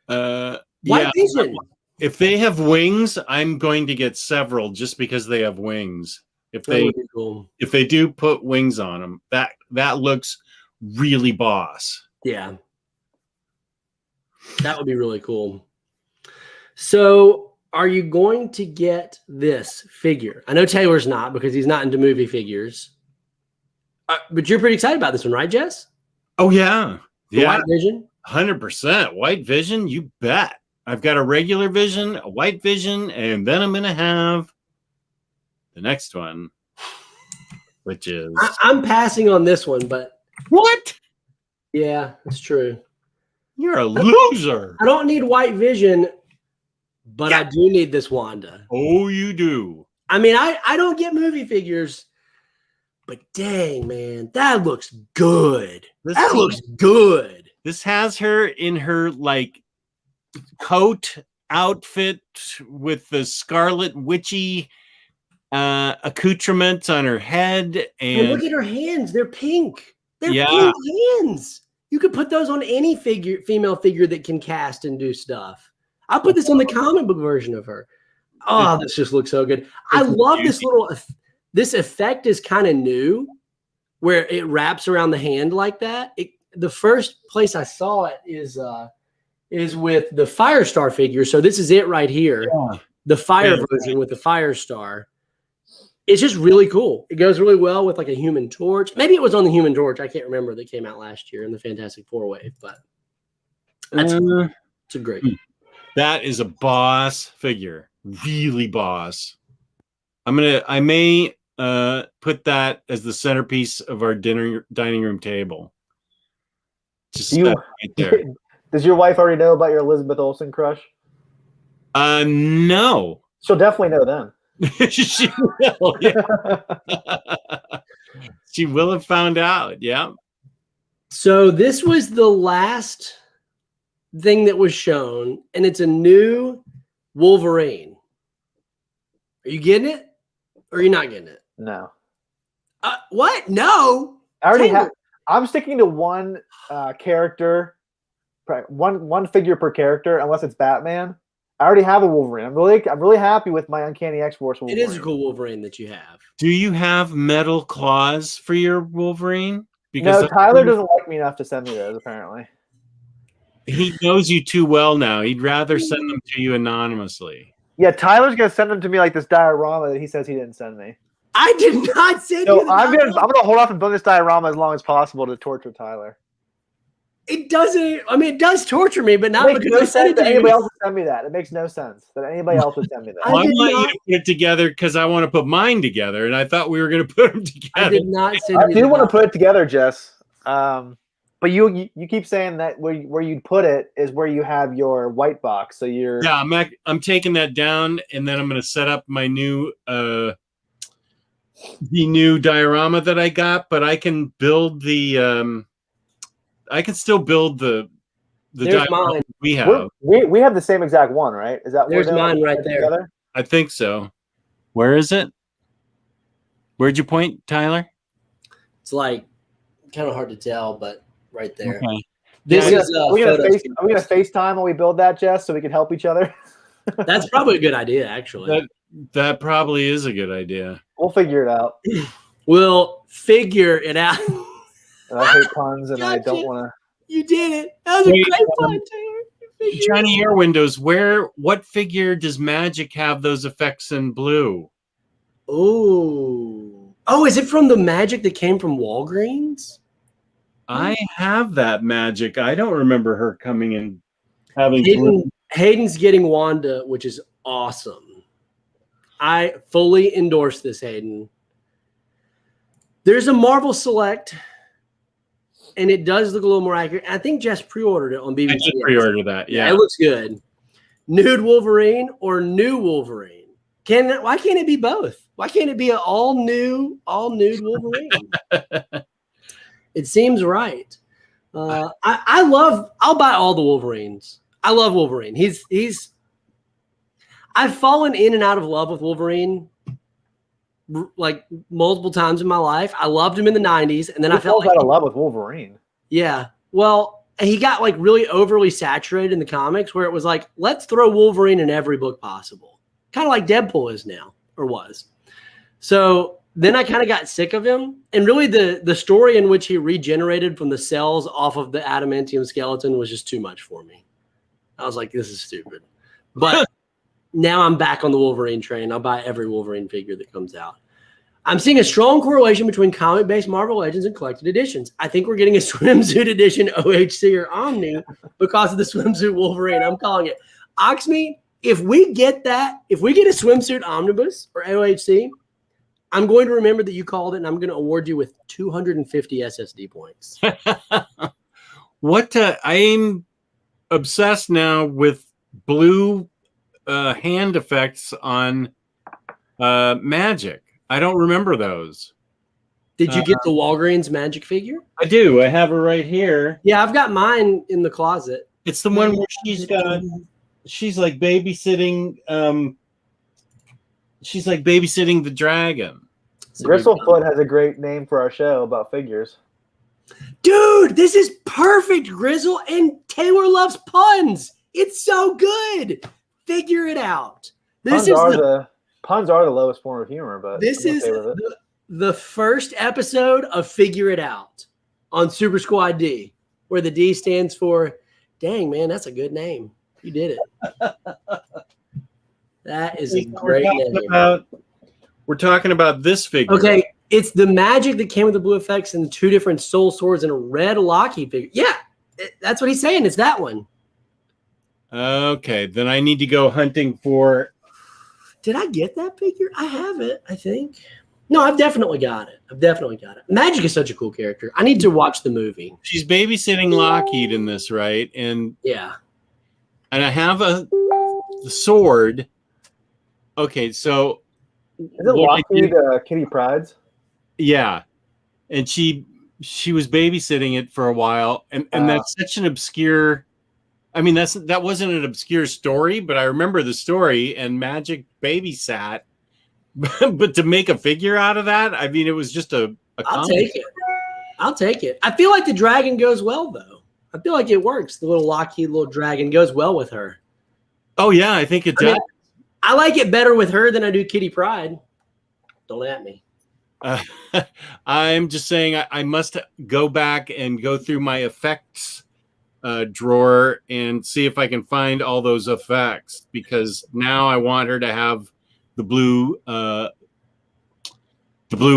White Vision. If they have wings, I'm going to get several just because they have wings. If they do put wings on them, that looks really boss. Yeah. That would be really cool. So are you going to get this figure? I know Taylor's not because he's not into movie figures. But you're pretty excited about this one, right, Jess? Oh, yeah. White Vision? 100%. White Vision, you bet. I've got a regular Vision, a White Vision, and then I'm going to have the next one, which is... I'm passing on this one, but... What? Yeah, that's true. You're a loser. I don't need White Vision, but I do need this Wanda. Oh, you do. I mean, I don't get movie figures, but dang, man, that looks good. That looks good. This has her in her, like, coat outfit with the scarlet witchy accoutrement on her head. And look at her hands. They're pink. They're pink hands. You could put those on any female figure that can cast and do stuff. I'll put this on the comic book version of her. Oh, this just looks so good. I love this effect is kind of new where it wraps around the hand like that. The first place I saw it is with the Firestar figure. So this is it right here. Yeah. The Fire version with the Firestar. It's just really cool. It goes really well with like a Human Torch. Maybe it was on the Human Torch. I can't remember that came out last year in the Fantastic Four wave, but it's a great. That is a boss figure. Really boss. I may put that as the centerpiece of our dining room table. Just right there. Does your wife already know about your Elizabeth Olsen crush? No. She'll definitely know then. She will. Yeah. She will have found out. Yeah. So this was the last thing that was shown, and it's a new Wolverine. Are you getting it, or are you not getting it? No. What? No. I already have. I'm sticking to one character, one figure per character, unless it's Batman. I already have a Wolverine. I'm really happy with my Uncanny X-Force Wolverine. It is a cool Wolverine that you have. Do you have metal claws for your Wolverine? Because no, Tyler doesn't like me enough to send me those, apparently. He knows you too well now. He'd rather send them to you anonymously. Yeah, Tyler's going to send them to me like this diorama that he says he didn't send me. I did not send you. I'm gonna hold off and build this diorama as long as possible to torture Tyler. It doesn't. I mean, it does torture me, but not It makes because no I said sense it that to anybody you. else would send me that. It makes no sense that anybody else would send me that. I Well, I did want you not- to put it together because I want to put mine together, and I thought we were going to put them together. I did not send I you. do want to that. put it together, Jess. But you keep saying that where you'd put it is where you have your white box. So you're Yeah, I'm taking that down, and then I'm going to set up my new the new diorama that I got. But I can build the I can still build the There's diorama mine. we have. we have the same exact one, right? Is that There's where they're mine right there. together? I think so. Where is it? Where'd you point, Tyler? It's like kind of hard to tell, but right there. Okay. This Are we is gonna photos. FaceTime when we build that, Jess, so we can help each other? That's probably a good idea, actually. That probably is a good idea. We'll figure it out. We'll figure it out. And I hate puns, and I Gotcha. don't want to. You did it. That was a Wait, great pun, Taylor. You figured it Shiny Air Windows. What figure does Magic have those effects in blue? Oh, is it from the Magic that came from Walgreens? I have that Magic. I don't remember her coming in having blue. Hayden's getting Wanda, which is awesome. I fully endorse this, Hayden. There's a Marvel Select, and it does look a little more accurate. I think Jess pre-ordered it on BBC. I did pre-order that. Yeah, It looks good. Nude Wolverine or new Wolverine? Why can't it be both? Why can't it be an all nude Wolverine? It seems right. I'll buy all the Wolverines. I love Wolverine. I've fallen in and out of love with Wolverine like multiple times in my life. I loved him in the 90s, and then I felt out of love with Wolverine. Yeah. Well, he got like really overly saturated in the comics where it was like, let's throw Wolverine in every book possible. Kind of like Deadpool is now, or was. So then I kind of got sick of him. And really the story in which he regenerated from the cells off of the adamantium skeleton was just too much for me. I was like, this is stupid. But now I'm back on the Wolverine train. I'll buy every Wolverine figure that comes out. I'm seeing a strong correlation between comic-based Marvel Legends and collected editions. I think we're getting a swimsuit edition OHC or Omni because of the swimsuit Wolverine. I'm calling it. Oxmeat, if we get a swimsuit omnibus or OHC, I'm going to remember that you called it, and I'm going to award you with 250 SSD points. I'm obsessed now with blue hand effects on Magic. I don't remember those. Did you get the Walgreens Magic figure? I do. I have her right here. Yeah, I've got mine in the closet. It's the one where she's like babysitting. She's like babysitting the dragon. Bristlefoot has a great name for our show about figures. Dude, this is perfect, Grizzle, and Taylor loves puns. It's so good. Figure it out. Puns are the lowest form of humor, but this is the first episode of Figure It Out on Super Squad D, where the D stands for, dang, man, that's a good name. You did it. That is a great name. We're talking about this figure. Okay, it's the Magic that came with the blue effects and 2 different soul swords and a red Lockheed figure. Yeah, that's what he's saying. It's that one. Okay, then I need to go hunting for. Did I get that figure? I have it, I think. No, I've definitely got it. Magic is such a cool character. I need to watch the movie. She's babysitting Lockheed in this, right? And yeah. And I have the sword. Okay, so is it Lockheed Kitty Pryde's? Yeah. And she was babysitting it for a while. And that's such an obscure. I mean, that wasn't an obscure story, but I remember the story, and Magic babysat. But to make a figure out of that, I mean, it was just a I'll take it. I feel like the dragon goes well, though. I feel like it works. The little Lockheed little dragon goes well with her. Oh, yeah, I think it does. I like it better with her than I do Kitty Pryde. Don't at me. I'm just saying I must go back and go through my effects drawer and see if I can find all those effects, because now I want her to have the blue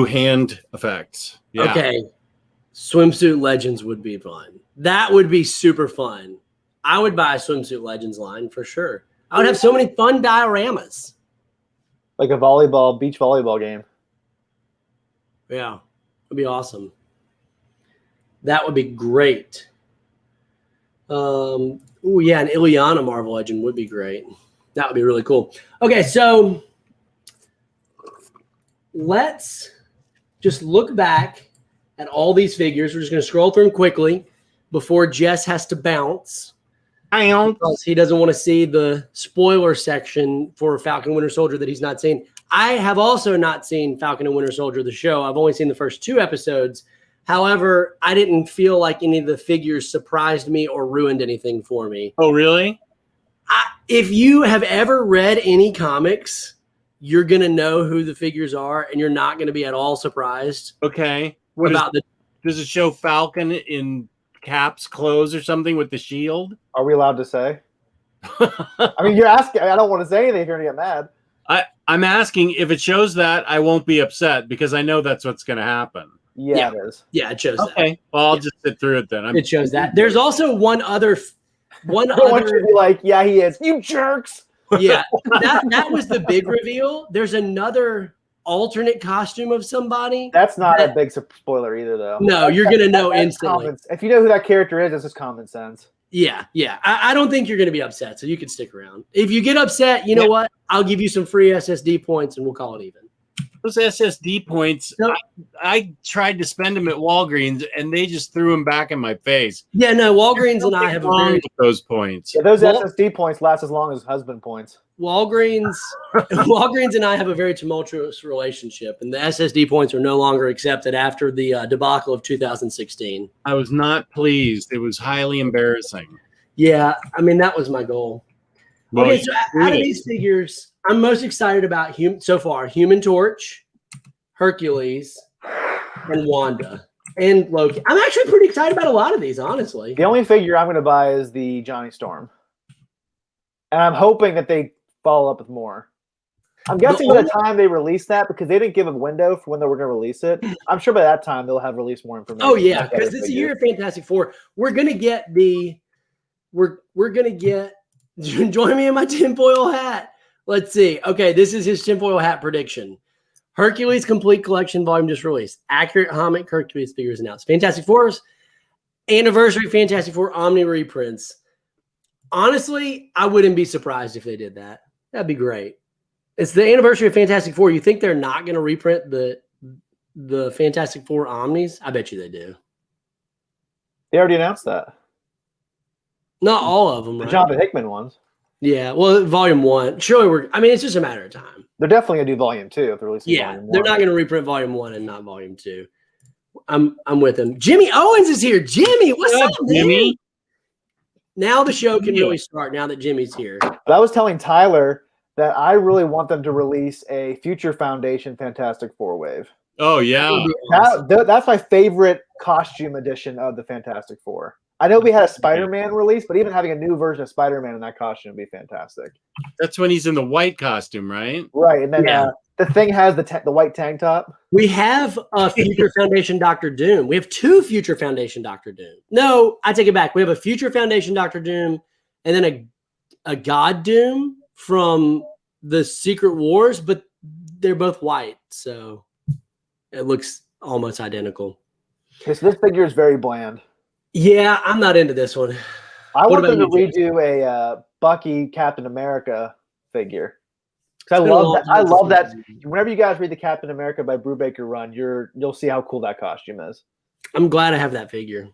hand effects. Yeah. Okay. Swimsuit Legends would be fun. That would be super fun. I would buy a Swimsuit Legends line for sure. I would have so many fun dioramas. Like a beach volleyball game. Yeah, it'd be awesome. That would be great. Oh yeah, an Ileana Marvel Legend would be great. That would be really cool. Okay, so let's just look back at all these figures. We're just going to scroll through them quickly before Jess has to bounce. Because he doesn't want to see the spoiler section for Falcon Winter Soldier that he's not seen. I have also not seen Falcon and Winter Soldier, the show. I've only seen the first 2 episodes. However, I didn't feel like any of the figures surprised me or ruined anything for me. Oh, really? If you have ever read any comics, you're going to know who the figures are, and you're not going to be at all surprised. Okay. Does it show Falcon in Cap's clothes or something with the shield? Are we allowed to say? I mean, you're asking. I don't want to say anything if you're going to get mad. I'm asking if it shows that, I won't be upset because I know that's what's going to happen. Yeah, it is. Yeah, it shows that. Okay. Well, I'll just sit through it then. It shows that. There's also one other. I want you to be like, yeah, he is. You jerks. Yeah, that was the big reveal. There's another alternate costume of somebody. That's not a big spoiler either, though. No, you're going to know instantly. If you know who that character is, it's just common sense. Yeah. I don't think you're going to be upset, so you can stick around. If you get upset, you know what? I'll give you some free SSD points, and we'll call it even. Those SSD points, No. I tried to spend them at Walgreens, and they just threw them back in my face. Yeah, no, Walgreens and I have with those points. Yeah, those SSD points last as long as husband points. Walgreens and I have a very tumultuous relationship, and the SSD points are no longer accepted after the debacle of 2016. I was not pleased. It was highly embarrassing. Yeah, I mean, that was my goal. Well, Okay, so out of these figures, I'm most excited about so far Human Torch, Hercules, and Wanda, and Loki. I'm actually pretty excited about a lot of these, honestly. The only figure I'm going to buy is the Johnny Storm. And I'm hoping that they follow up with more. I'm guessing by the time they release that, because they didn't give a window for when they were going to release it, I'm sure by that time they'll have released more information. Oh, yeah, because it's a year of Fantastic Four. We're going to get we're going to get, join me in my tinfoil hat. Let's see. Okay, this is his tinfoil hat prediction. Hercules Complete Collection Volume just released. Accurate Comic Hercules figures announced. Fantastic Four's Anniversary Fantastic Four Omni reprints. Honestly, I wouldn't be surprised if they did that. That'd be great. It's the anniversary of Fantastic Four. You think they're not going to reprint the Fantastic Four Omnis? I bet you they do. They already announced that. Not all of them, The right? Jonathan Hickman ones. Yeah, well, Volume 1. Surely it's just a matter of time. They're definitely going to do Volume 2 if they're releasing Volume 1. They're not going to reprint Volume 1 and not Volume 2. I'm with him. Jimmy Owens is here. Jimmy, what's up, Jimmy? Man? Now the show can really start now that Jimmy's here. But I was telling Tyler that I really want them to release a Future Foundation Fantastic Four wave. Oh, yeah. That's my favorite costume edition of the Fantastic Four. I know we had a Spider-Man release, but even having a new version of Spider-Man in that costume would be fantastic. That's when he's in the white costume, right? Right, and then the thing has the white tank top. We have a Future Foundation Doctor Doom. We have 2 Future Foundation Doctor Doom. No, I take it back. We have a Future Foundation Doctor Doom and then a God Doom from the Secret Wars, but they're both white, so it looks almost identical. Okay, so this figure is very bland. Yeah, I'm not into this one. I want them to redo a Bucky Captain America figure. Because I love that. Whenever you guys read the Captain America by Brubaker run, you'll see how cool that costume is. I'm glad I have that figure.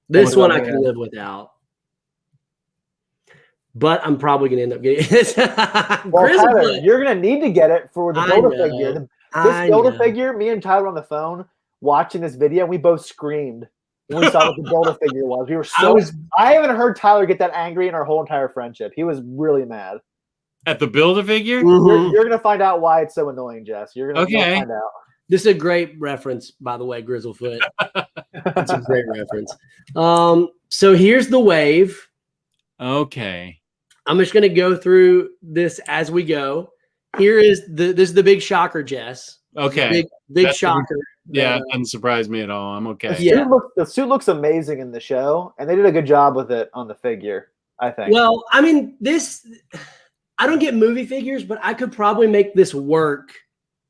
This one I can live without. But I'm probably going to end up getting it. Well, Tyler, you're going to need to get it for the Build-A-Figure. This Build-A-Figure, me and Tyler on the phone watching this video, we both screamed when we saw what the Build-A-Figure was. We were I haven't heard Tyler get that angry in our whole entire friendship. He was really mad. At the Build-A-Figure? Mm-hmm. You're going to find out why it's so annoying, Jess. You're going to find out. This is a great reference, by the way, Grizzlefoot. It's a great reference. So here's the wave. Okay. I'm just going to go through this as we go. This is the big shocker, Jess. Okay. Big That shocker. Yeah, it doesn't surprise me at all. I'm okay. Yeah. The suit looks amazing in the show, and they did a good job with it on the figure, I think. Well, I mean, I don't get movie figures, but I could probably make this work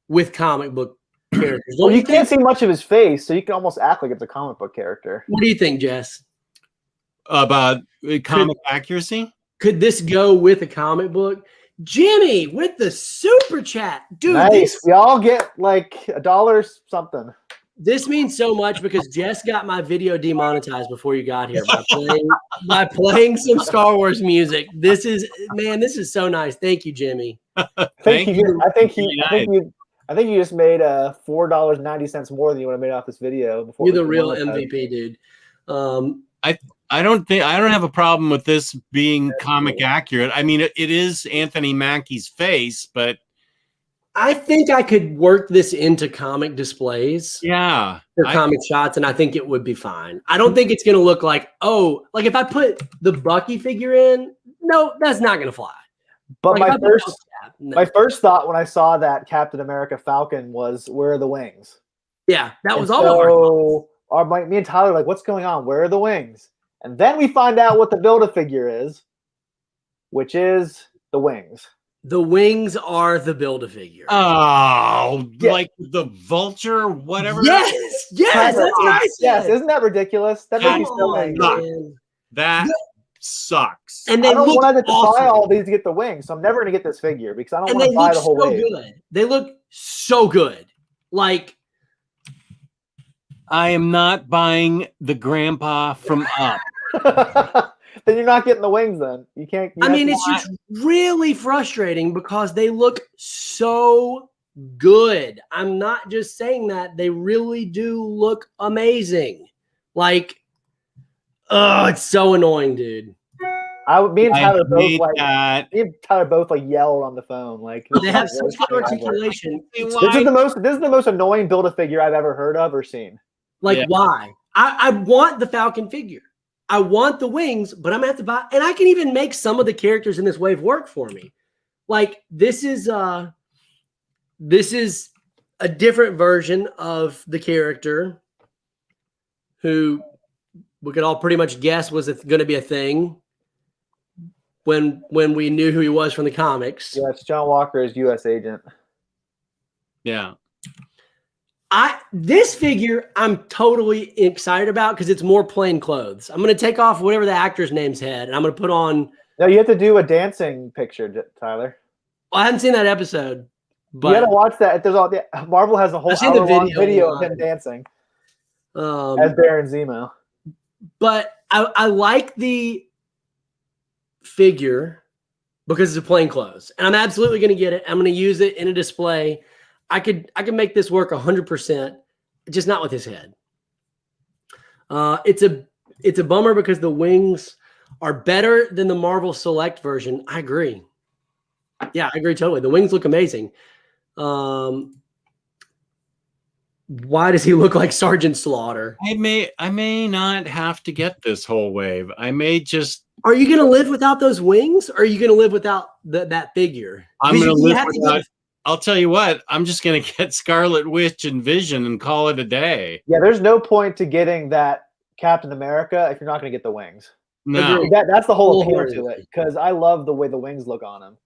with comic book characters. Well, you can't see much of his face, so you can almost act like it's a comic book character. What do you think, Jess? About comic accuracy? Could this go with a comic book? Jimmy with the super chat. Dude, Nice. We all get like $1 something. This means so much because Jess got my video demonetized before you got here by playing some Star Wars music. This is so nice. Thank you, Jimmy. Thank you. I think you just made $4.90 more than you would have made off this video before. You're the real MVP, dude. I don't have a problem with this being comic accurate. I mean, it is Anthony Mackie's face, but I think I could work this into comic displays. Yeah. For comic shots, and I think it would be fine. I don't think it's going to look like if I put the Bucky figure in, no, that's not going to fly. But my first thought when I saw that Captain America Falcon was, where are the wings? Yeah, that was all. Me and Tyler were like, what's going on? Where are the wings? And then we find out what the Build-A-Figure is, which is the wings. The wings are the Build-A-Figure. Oh, yeah. Like the vulture, whatever. Yes, that's nice. Yes, isn't that ridiculous? That makes me so angry. That sucks. And I don't want to buy all these to get the wings, so I'm never going to get this figure because I don't want to buy the whole wave. Good. They look so good. Like, I am not buying the grandpa from Up. Then you're not getting the wings. Then you can't. It's just really frustrating because they look so good. I'm not just saying that; they really do look amazing. Like, it's so annoying, dude. Me and Tyler both yelled on the phone. Like they have such good articulation. This is the most annoying Build-A-Figure I've ever heard of or seen. Like, why? I want the Falcon figure. I want the wings, but I'm going to have to buy. And I can even make some of the characters in this wave work for me. Like, this is a different version of the character who we could all pretty much guess was going to be a thing when we knew who he was from the comics. Yeah, it's John Walker as U.S. agent. Yeah. This figure I'm totally excited about because it's more plain clothes. I'm going to take off whatever the actor's name's head, and I'm going to put on. No, you have to do a dancing picture, Tyler. Well, I haven't seen that episode, but you got to watch that. Marvel has a whole hour-long video of him dancing as Baron Zemo. But I like the figure because it's a plain clothes, and I'm absolutely going to get it. I'm going to use it in a display. I could make this work 100%, just not with his head. It's a bummer because the wings are better than the Marvel Select version. I agree. Yeah, I agree totally. The wings look amazing. Why does he look like Sergeant Slaughter? I may not have to get this whole wave. I may just. Are you going to live without those wings? Or are you going to live without that figure? I'm going to live without. I'll tell you what, I'm just going to get Scarlet Witch and Vision and call it a day. Yeah, there's no point to getting that Captain America if you're not going to get the wings. No. That's the whole appeal to it because I love the way the wings look on him.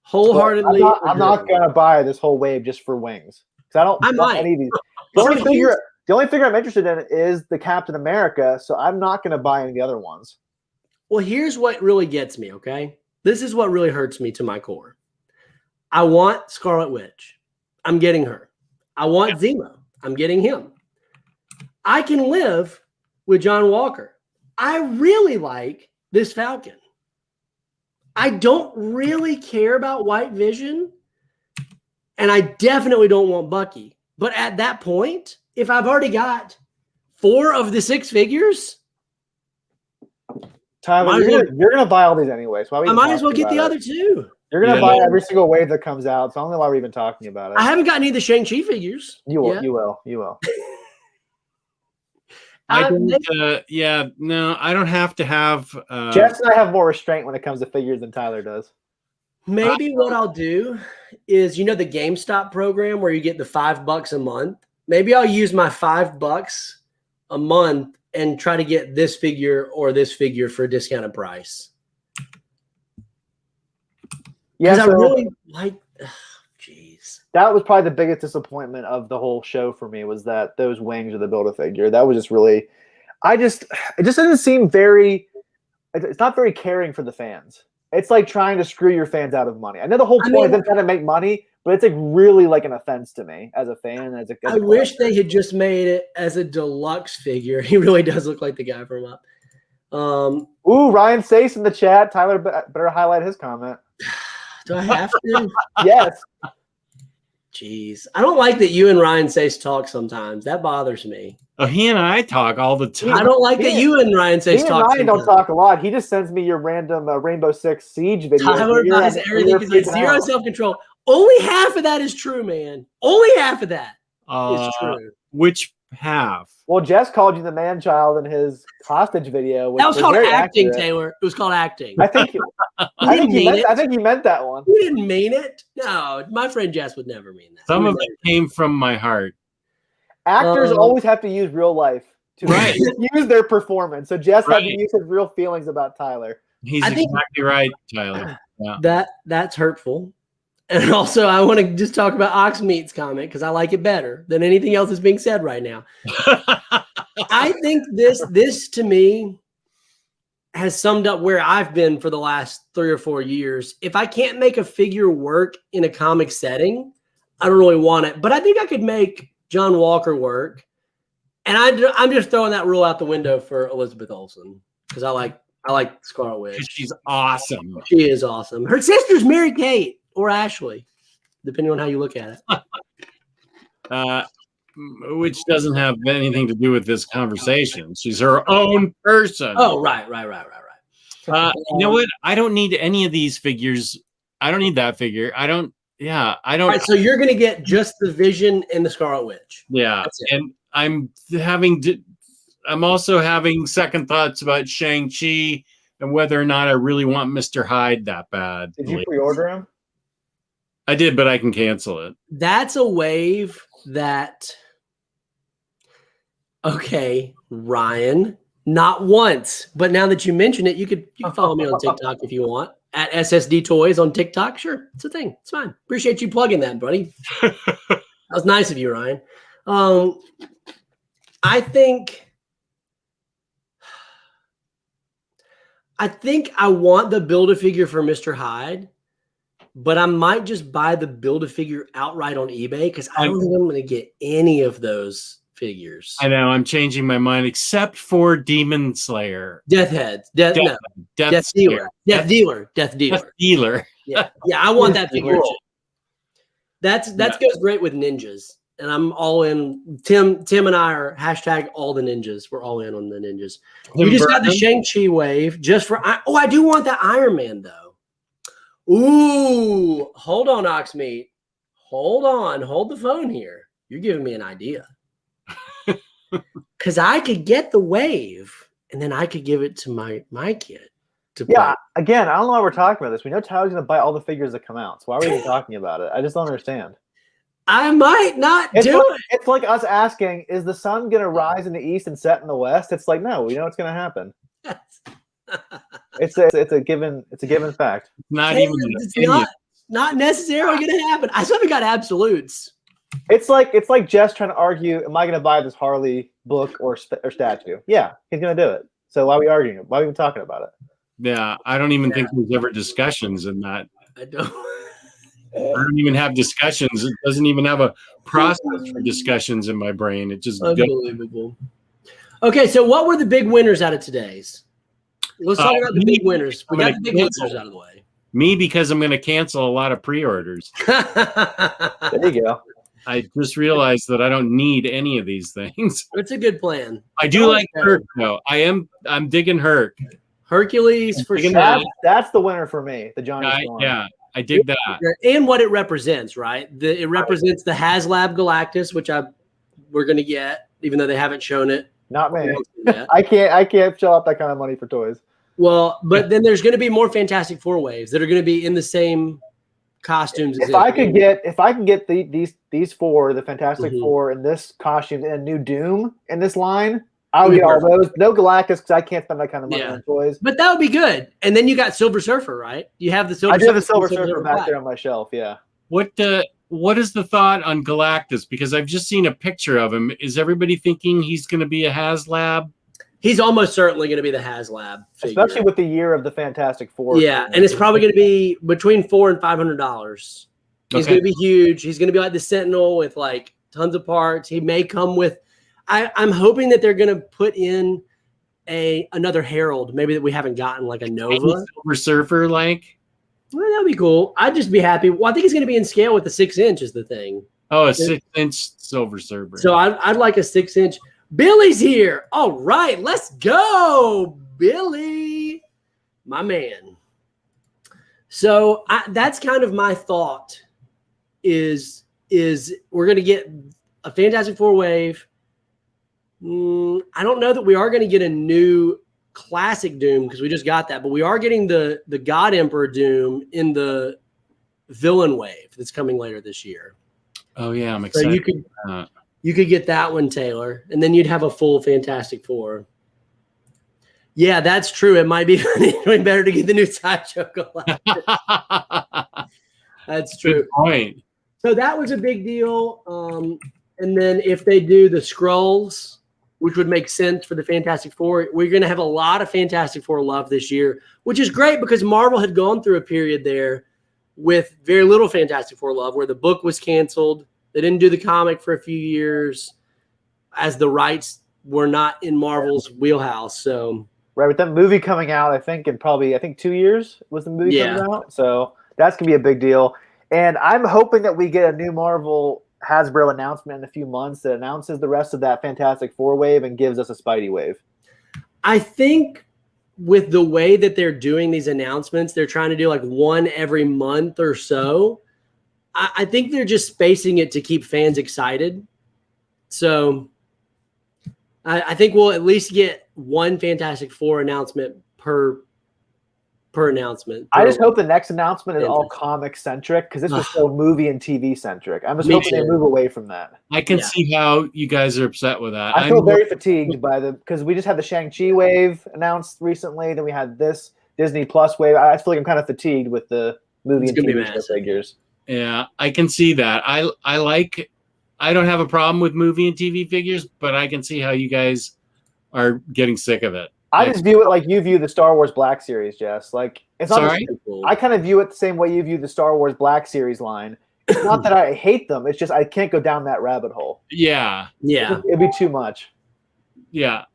Wholeheartedly. I'm not going to buy this whole wave just for wings because I want any of these. The only figure I'm interested in is the Captain America, so I'm not going to buy any of the other ones. Well, here's what really gets me, okay? This is what really hurts me to my core. I want Scarlet Witch. I'm getting her. I want Zemo. I'm getting him. I can live with John Walker. I really like this Falcon. I don't really care about White Vision, and I definitely don't want Bucky. But at that point, if I've already got 4 of the 6 figures, Tyler, you're gonna buy all these anyway. So I might as well get the other 2. You're going to buy every single wave that comes out. So I don't know why we're even talking about it. I haven't got any of the Shang-Chi figures. You will. You will. I don't have to have. Jess and I have more restraint when it comes to figures than Tyler does. Maybe what I'll do is, the GameStop program where you get the $5 a month. Maybe I'll use my $5 a month and try to get this figure or this figure for a discounted price. Yeah, I really like. Jeez, that was probably the biggest disappointment of the whole show for me, was that those wings of the Build-A-Figure. That was just really, it just doesn't seem very. It's not very caring for the fans. It's like trying to screw your fans out of money. I know the whole point is them trying to make money, but it's like really like an offense to me as a fan. I wish they had just made it as a deluxe figure. He really does look like the guy from Up. Ooh, Ryan Sace in the chat. Tyler better highlight his comment. Do I have to? Yes. Jeez. I don't like that you and Ryan Sace talk sometimes. That bothers me. Oh, he and I talk all the time. I don't like that you and Ryan Sace talk. Ryan don't talk a lot. He just sends me your random Rainbow Six Siege video. Tyler buys everything because he has zero self-control. Only half of that is true, man. Only half of that is true. Which half? Well, Jess called you the man child in his hostage video. That was called acting, accurate. Taylor. It was called acting. I think he meant that one. You didn't mean it. No, my friend Jess would never mean that. Some of it came from my heart. Actors always have to use real life to use their performance. So Jess had to use his real feelings about Tyler. He's exactly right, Tyler. Yeah. That's hurtful. And also, I want to just talk about Oxmeat's comment because I like it better than anything else that's being said right now. I think this to me has summed up where I've been for the last 3 or 4 years. If I can't make a figure work in a comic setting, I don't really want it. But I think I could make John Walker work. And I'm just throwing that rule out the window for Elizabeth Olsen because I like Scarlet Witch. She's awesome. She is awesome. Her sister's Mary Kate or Ashley, depending on how you look at it. Which doesn't have anything to do with this conversation. She's her own person. Oh, right. You know what? I don't need any of these figures. I don't need that figure. I don't. Right, so you're going to get just the Vision and the Scarlet Witch. Yeah, and I'm also having second thoughts about Shang-Chi and whether or not I really want Mr. Hyde that bad. Did you pre-order him? I did, but I can cancel it. That's a wave that. Okay, Ryan, not once, but now that you mention it, you can follow me on TikTok if you want at SSD Toys on TikTok. Sure, it's a thing. It's fine. Appreciate you plugging that, buddy. That was nice of you, Ryan. I think I want the Build-A-Figure for Mr. Hyde, but I might just buy the Build-A-Figure outright on eBay because I don't think I'm going to get any of those figures. I know. I'm changing my mind, except for Demon Slayer. Death Dealer. Yeah, I want that figure. That goes great with ninjas, and I'm all in. Tim and I are hashtag all the ninjas. We're all in on the ninjas. We just got the Shang-Chi wave just for. I do want that Iron Man though. Ooh, hold on, Oxmeat. Hold on, hold the phone here. You're giving me an idea. Because I could get the wave, and then I could give it to my kid. Again, I don't know why we're talking about this. We know Tyler's going to buy all the figures that come out. So why are we even talking about it? I just don't understand. I might not do it. It's like us asking, is the sun going to rise in the east and set in the west? It's like, no, we know it's going to happen. It's a given fact. Not necessarily going to happen. I still haven't got absolutes. It's like Jess trying to argue, am I going to buy this Harley book or statue? Yeah, he's going to do it. So why are we arguing? Why are we even talking about it? Yeah, I don't even think there's ever discussions in that. I don't even have discussions. It doesn't even have a process for discussions in my brain. It just unbelievable. Okay, so what were the big winners out of today's? Let's talk about the big winners. We got the big winners out of the way. Me, because I'm going to cancel a lot of pre-orders. There you go. I just realized that I don't need any of these things. It's a good plan. I do like Herc, though. I'm digging Herc. Hercules for sure. That's the winner for me. The Johnny Storm. Yeah, I dig that. And what it represents, right? It represents the HasLab Galactus, which we're going to get, even though they haven't shown it. Not me. I can't shell out that kind of money for toys. Well, but then there's going to be more Fantastic Four waves that are going to be in the same costumes. If I could get these four, the Fantastic Four in this costume, and a new Doom in this line, I would get all those. No Galactus because I can't spend that kind of money on toys. But that would be good. And then you got Silver Surfer, right? You have the Silver. I do have the Silver Surfer back there on my shelf. Yeah. What is the thought on Galactus? Because I've just seen a picture of him. Is everybody thinking he's going to be a HasLab? He's almost certainly going to be the HasLab figure. Especially with the year of the Fantastic Four. Yeah, and it's probably going to be between $400 and $500. He's going to be huge. He's going to be like the Sentinel with like tons of parts. He may come with. I'm hoping that they're going to put in another Herald, maybe that we haven't gotten, like a Nova. Silver Surfer, like. Well, that'd be cool. I'd just be happy. Well, I think he's going to be in scale with the 6-inch is the thing. Oh, a 6-inch Silver Surfer. So I'd like a 6-inch. Billy's here. All right, let's go, Billy, my man. So that's kind of my thought. Is we're going to get a Fantastic Four wave. I don't know that we are going to get a new classic Doom because we just got that, but we are getting the God Emperor Doom in the villain wave that's coming later this year. Oh yeah, I'm excited. So you could get that one, Taylor, and then you'd have a full Fantastic Four. Yeah, that's true. It might be better to get the new Sideshow Galactus. That's true. Good point. So that was a big deal. And then if they do the Skrulls, which would make sense for the Fantastic Four, we're going to have a lot of Fantastic Four love this year, which is great because Marvel had gone through a period there with very little Fantastic Four love where the book was canceled. They didn't do the comic for a few years as the rights were not in Marvel's wheelhouse. So right, with that movie coming out, I think 2 years was the movie coming out. So that's going to be a big deal. And I'm hoping that we get a new Marvel Hasbro announcement in a few months that announces the rest of that Fantastic Four wave and gives us a Spidey wave. I think with the way that they're doing these announcements, they're trying to do like one every month or so. I think they're just spacing it to keep fans excited. So I think we'll at least get one Fantastic Four announcement per announcement. I just hope the next announcement is all comic centric because this was so movie and TV centric. I'm just hoping they move away from that. I can see how you guys are upset with that. I feel very fatigued because we just had the Shang-Chi wave announced recently. Then we had this Disney Plus wave. I feel like I'm kind of fatigued with the movie and TV show figures. Yeah, I can see that. I don't have a problem with movie and TV figures, but I can see how you guys are getting sick of it. I just view it like you view the Star Wars Black Series, Jess. Like it's not. I kind of view it the same way you view the Star Wars Black Series line. It's not that I hate them. It's just I can't go down that rabbit hole. Yeah. It'd be too much. Yeah.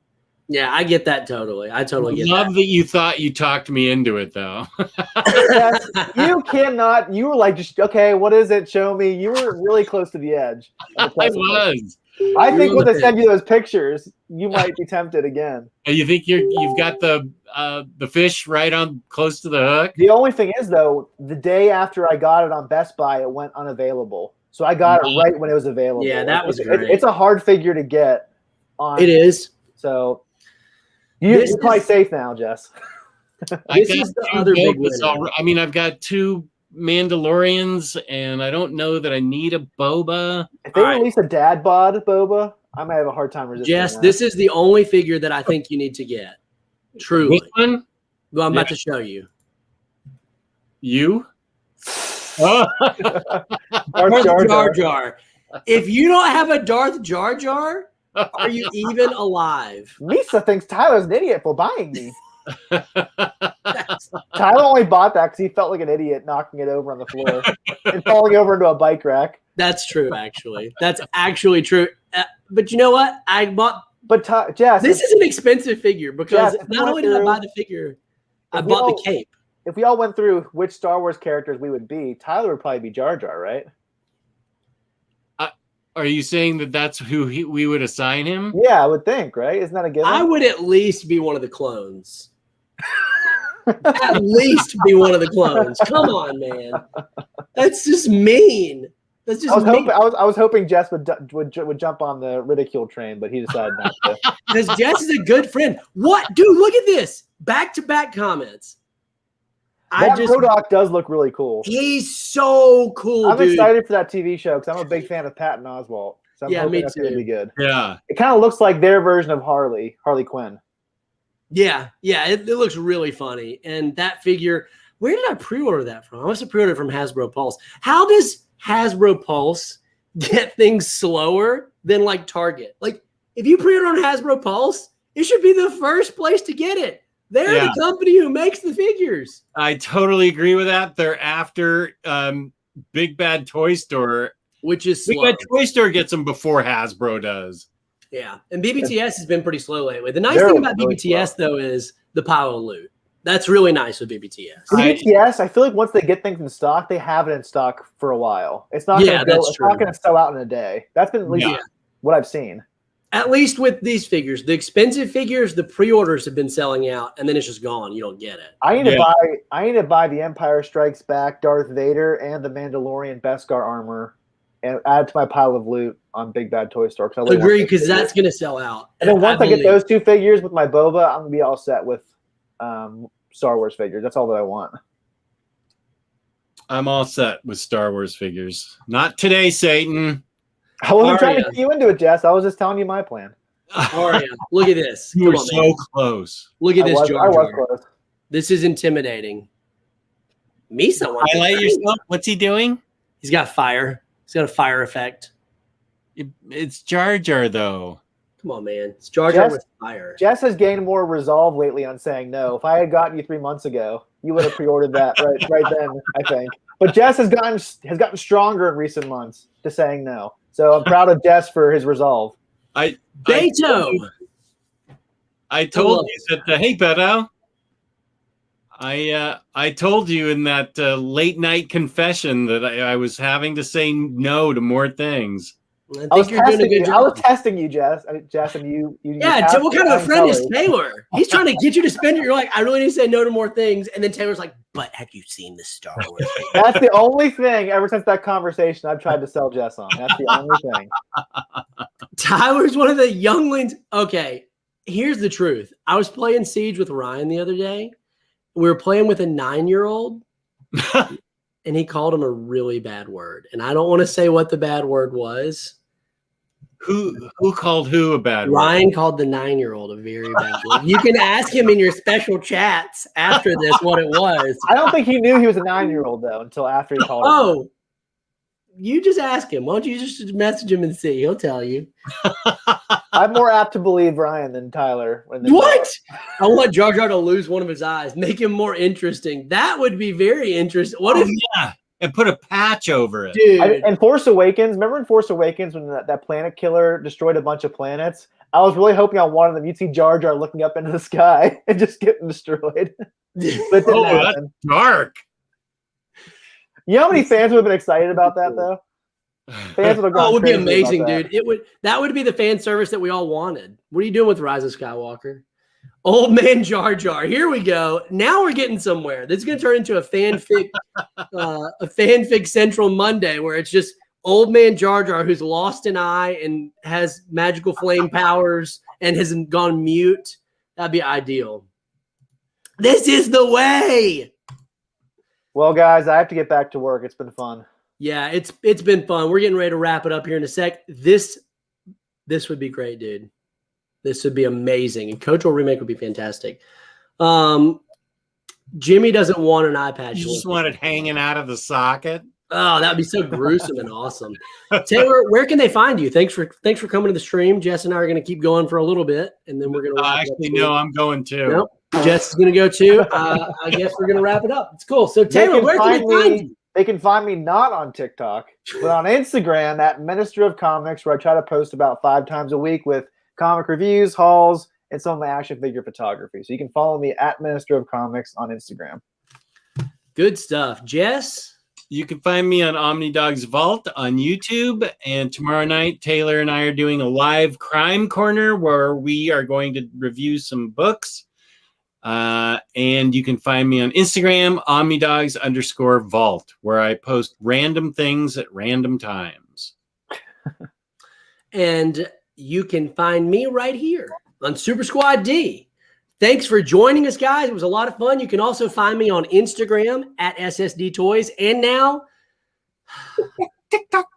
Yeah, I get that totally. I totally get that. Love that you thought you talked me into it, though. Yes, you cannot. You were like, just okay. What is it? Show me. You were really close to the edge. I was. I think when they send you those pictures, you might be tempted again. And you think you've got the fish right on close to the hook? The only thing is, though, the day after I got it on Best Buy, it went unavailable. So I got it right when it was available. Yeah, that was great. It's a hard figure to get. It is. So you're probably safe now, Jess. This is the other big winner. I mean, I've got 2 Mandalorians, and I don't know that I need a boba. If they release a dad bod boba, I might have a hard time resisting. Yes, this is the only figure that I think you need to get. Truly. Which one? Well, I'm about to show you. You? Oh. Darth Jar Jar. If you don't have a Darth Jar Jar, are you even alive? Misa thinks Tyler's an idiot for buying me. Tyler only bought that because he felt like an idiot knocking it over on the floor and falling over into a bike rack. That's true, actually. That's actually true. But you know what? I bought. But Jess, this is an expensive figure because not only did I buy the figure, I bought the cape. If we all went through which Star Wars characters we would be, Tyler would probably be Jar Jar, right? Are you saying that that's who we would assign him? Yeah, I would think, right? Isn't that a given? I would at least be one of the clones. At least be one of the clones. Come on, man. That's just mean. That's just me. I was hoping Jess would jump on the ridicule train, but he decided not to. Because Jess is a good friend. What, dude? Look at this. Back-to-back comments. Brodok does look really cool. He's so cool. I'm dude. excited for that TV show because I'm a big fan of Patton Oswalt. So I'm hoping me that's too. going to be good. Yeah. It kind of looks like their version of Harley Quinn. Yeah. It looks really funny. And that figure, where did I pre-order that from? I must have pre-ordered from Hasbro Pulse. How does Hasbro Pulse get things slower than like Target? Like, if you pre-order on Hasbro Pulse, it should be the first place to get it. They're the company who makes the figures. I totally agree with that. They're after Big Bad Toy Store, which is slow. Big Bad Toy Store gets them before Hasbro does. Yeah, and BBTS has been pretty slow lately. The nice thing about BBTS though is the pile of loot. That's really nice with BBTS. BBTS, I feel like once they get things in stock, they have it in stock for a while. It's not going to sell out in a day. That's been at least what I've seen. At least with these figures, the expensive figures, the pre-orders have been selling out, and then it's just gone. You don't get it. I need to buy the Empire Strikes Back, Darth Vader, and the Mandalorian Beskar armor, and add it to my pile of loot on Big Bad Toy Store. Agree, because that's going to sell out. And then once I get those two figures with my Boba, I'm going to be all set with Star Wars figures. That's all that I want. I'm all set with Star Wars figures. Not today, Satan. I wasn't trying to key you into it, Jess. I was just telling you my plan. Aria, look at this. You were so close. Look at this, Jar Jar. I was close. This is intimidating. Misa wants to highlight yourself. What's he doing? He's got fire. He's got a fire effect. It's Jar Jar, though. Come on, man. It's Jar Jar with fire. Jess has gained more resolve lately on saying no. If I had gotten you 3 months ago, you would have pre-ordered that right then, I think. But Jess has gotten stronger in recent months to saying no. So I'm proud of Jess for his resolve. I told you that. Hey, Beto. I told you in that late night confession that I was having to say no to more things. I was testing you, Jess. Jess, and you. What kind of a friend is Taylor? He's trying to get you to spend it. You're like, I really need to say no to more things. And then Taylor's like, but have you seen the Star Wars? That's the only thing ever since that conversation I've tried to sell Jess on. That's the only thing. Tyler's one of the younglings. Okay, here's the truth. I was playing Siege with Ryan the other day. We were playing with a 9-year-old. And he called him a really bad word. And I don't want to say what the bad word was. Who called who a bad word? Ryan called the 9-year-old a very bad word. You can ask him in your special chats after this what it was. I don't think he knew he was a 9-year-old, though, until after he called him. Oh, you just ask him. Why don't you just message him and see? He'll tell you. I'm more apt to believe Ryan than Tyler. What? I want Jar Jar to lose one of his eyes. Make him more interesting. That would be very interesting. What if? Yeah, and put a patch over it. Dude. And Force Awakens. Remember in Force Awakens when that planet killer destroyed a bunch of planets? I was really hoping on one of them you'd see Jar Jar looking up into the sky and just getting destroyed. But that's dark. You know how many fans would have been excited about that, though? Fans would have gone it would be crazy amazing, about dude. That would be the fan service that we all wanted. What are you doing with Rise of Skywalker? Old man Jar Jar. Here we go. Now we're getting somewhere. This is going to turn into a fanfic Central Monday where it's just old man Jar Jar who's lost an eye and has magical flame powers and has gone mute. That'd be ideal. This is the way. Well, guys, I have to get back to work. It's been fun. Yeah, it's been fun. We're getting ready to wrap it up here in a sec. This would be great, dude. This would be amazing. And Coach Roll remake would be fantastic. Jimmy doesn't want an eye patch. You just want it hanging out of the socket? Oh, that would be so gruesome and awesome. Taylor, where can they find you? Thanks for coming to the stream. Jess and I are going to keep going for a little bit, and then we're going to actually no, I'm going too. Nope. Jess is going to go too. I guess we're going to wrap it up. It's cool. So Taylor, where can they find you? They can find me not on TikTok, but on Instagram at Minister of Comics, where I try to post about 5 times a week with comic reviews, hauls, and some of my action figure photography. So you can follow me at Minister of Comics on Instagram. Good stuff. Jess? You can find me on OmniDog's Vault on YouTube. And tomorrow night, Taylor and I are doing a live crime corner where we are going to review some books. And you can find me on Instagram, OmniDogs_vault, where I post random things at random times. And you can find me right here on Super Squad D. Thanks for joining us, guys. It was a lot of fun. You can also find me on Instagram at SSD Toys. And now, TikTok.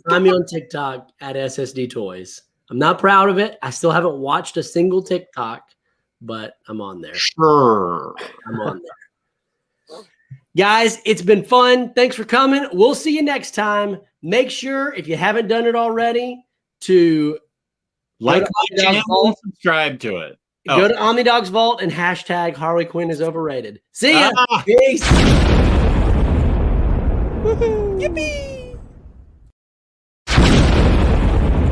find me on TikTok at SSD Toys. I'm not proud of it. I still haven't watched a single TikTok, but I'm on there. Sure. I'm on there. Guys, it's been fun. Thanks for coming. We'll see you next time. Make sure, if you haven't done it already, to Like my channel and subscribe to it. Go to OmniDogs Vault and hashtag Harley Quinn is overrated. See ya. Ah. Peace. Yippee!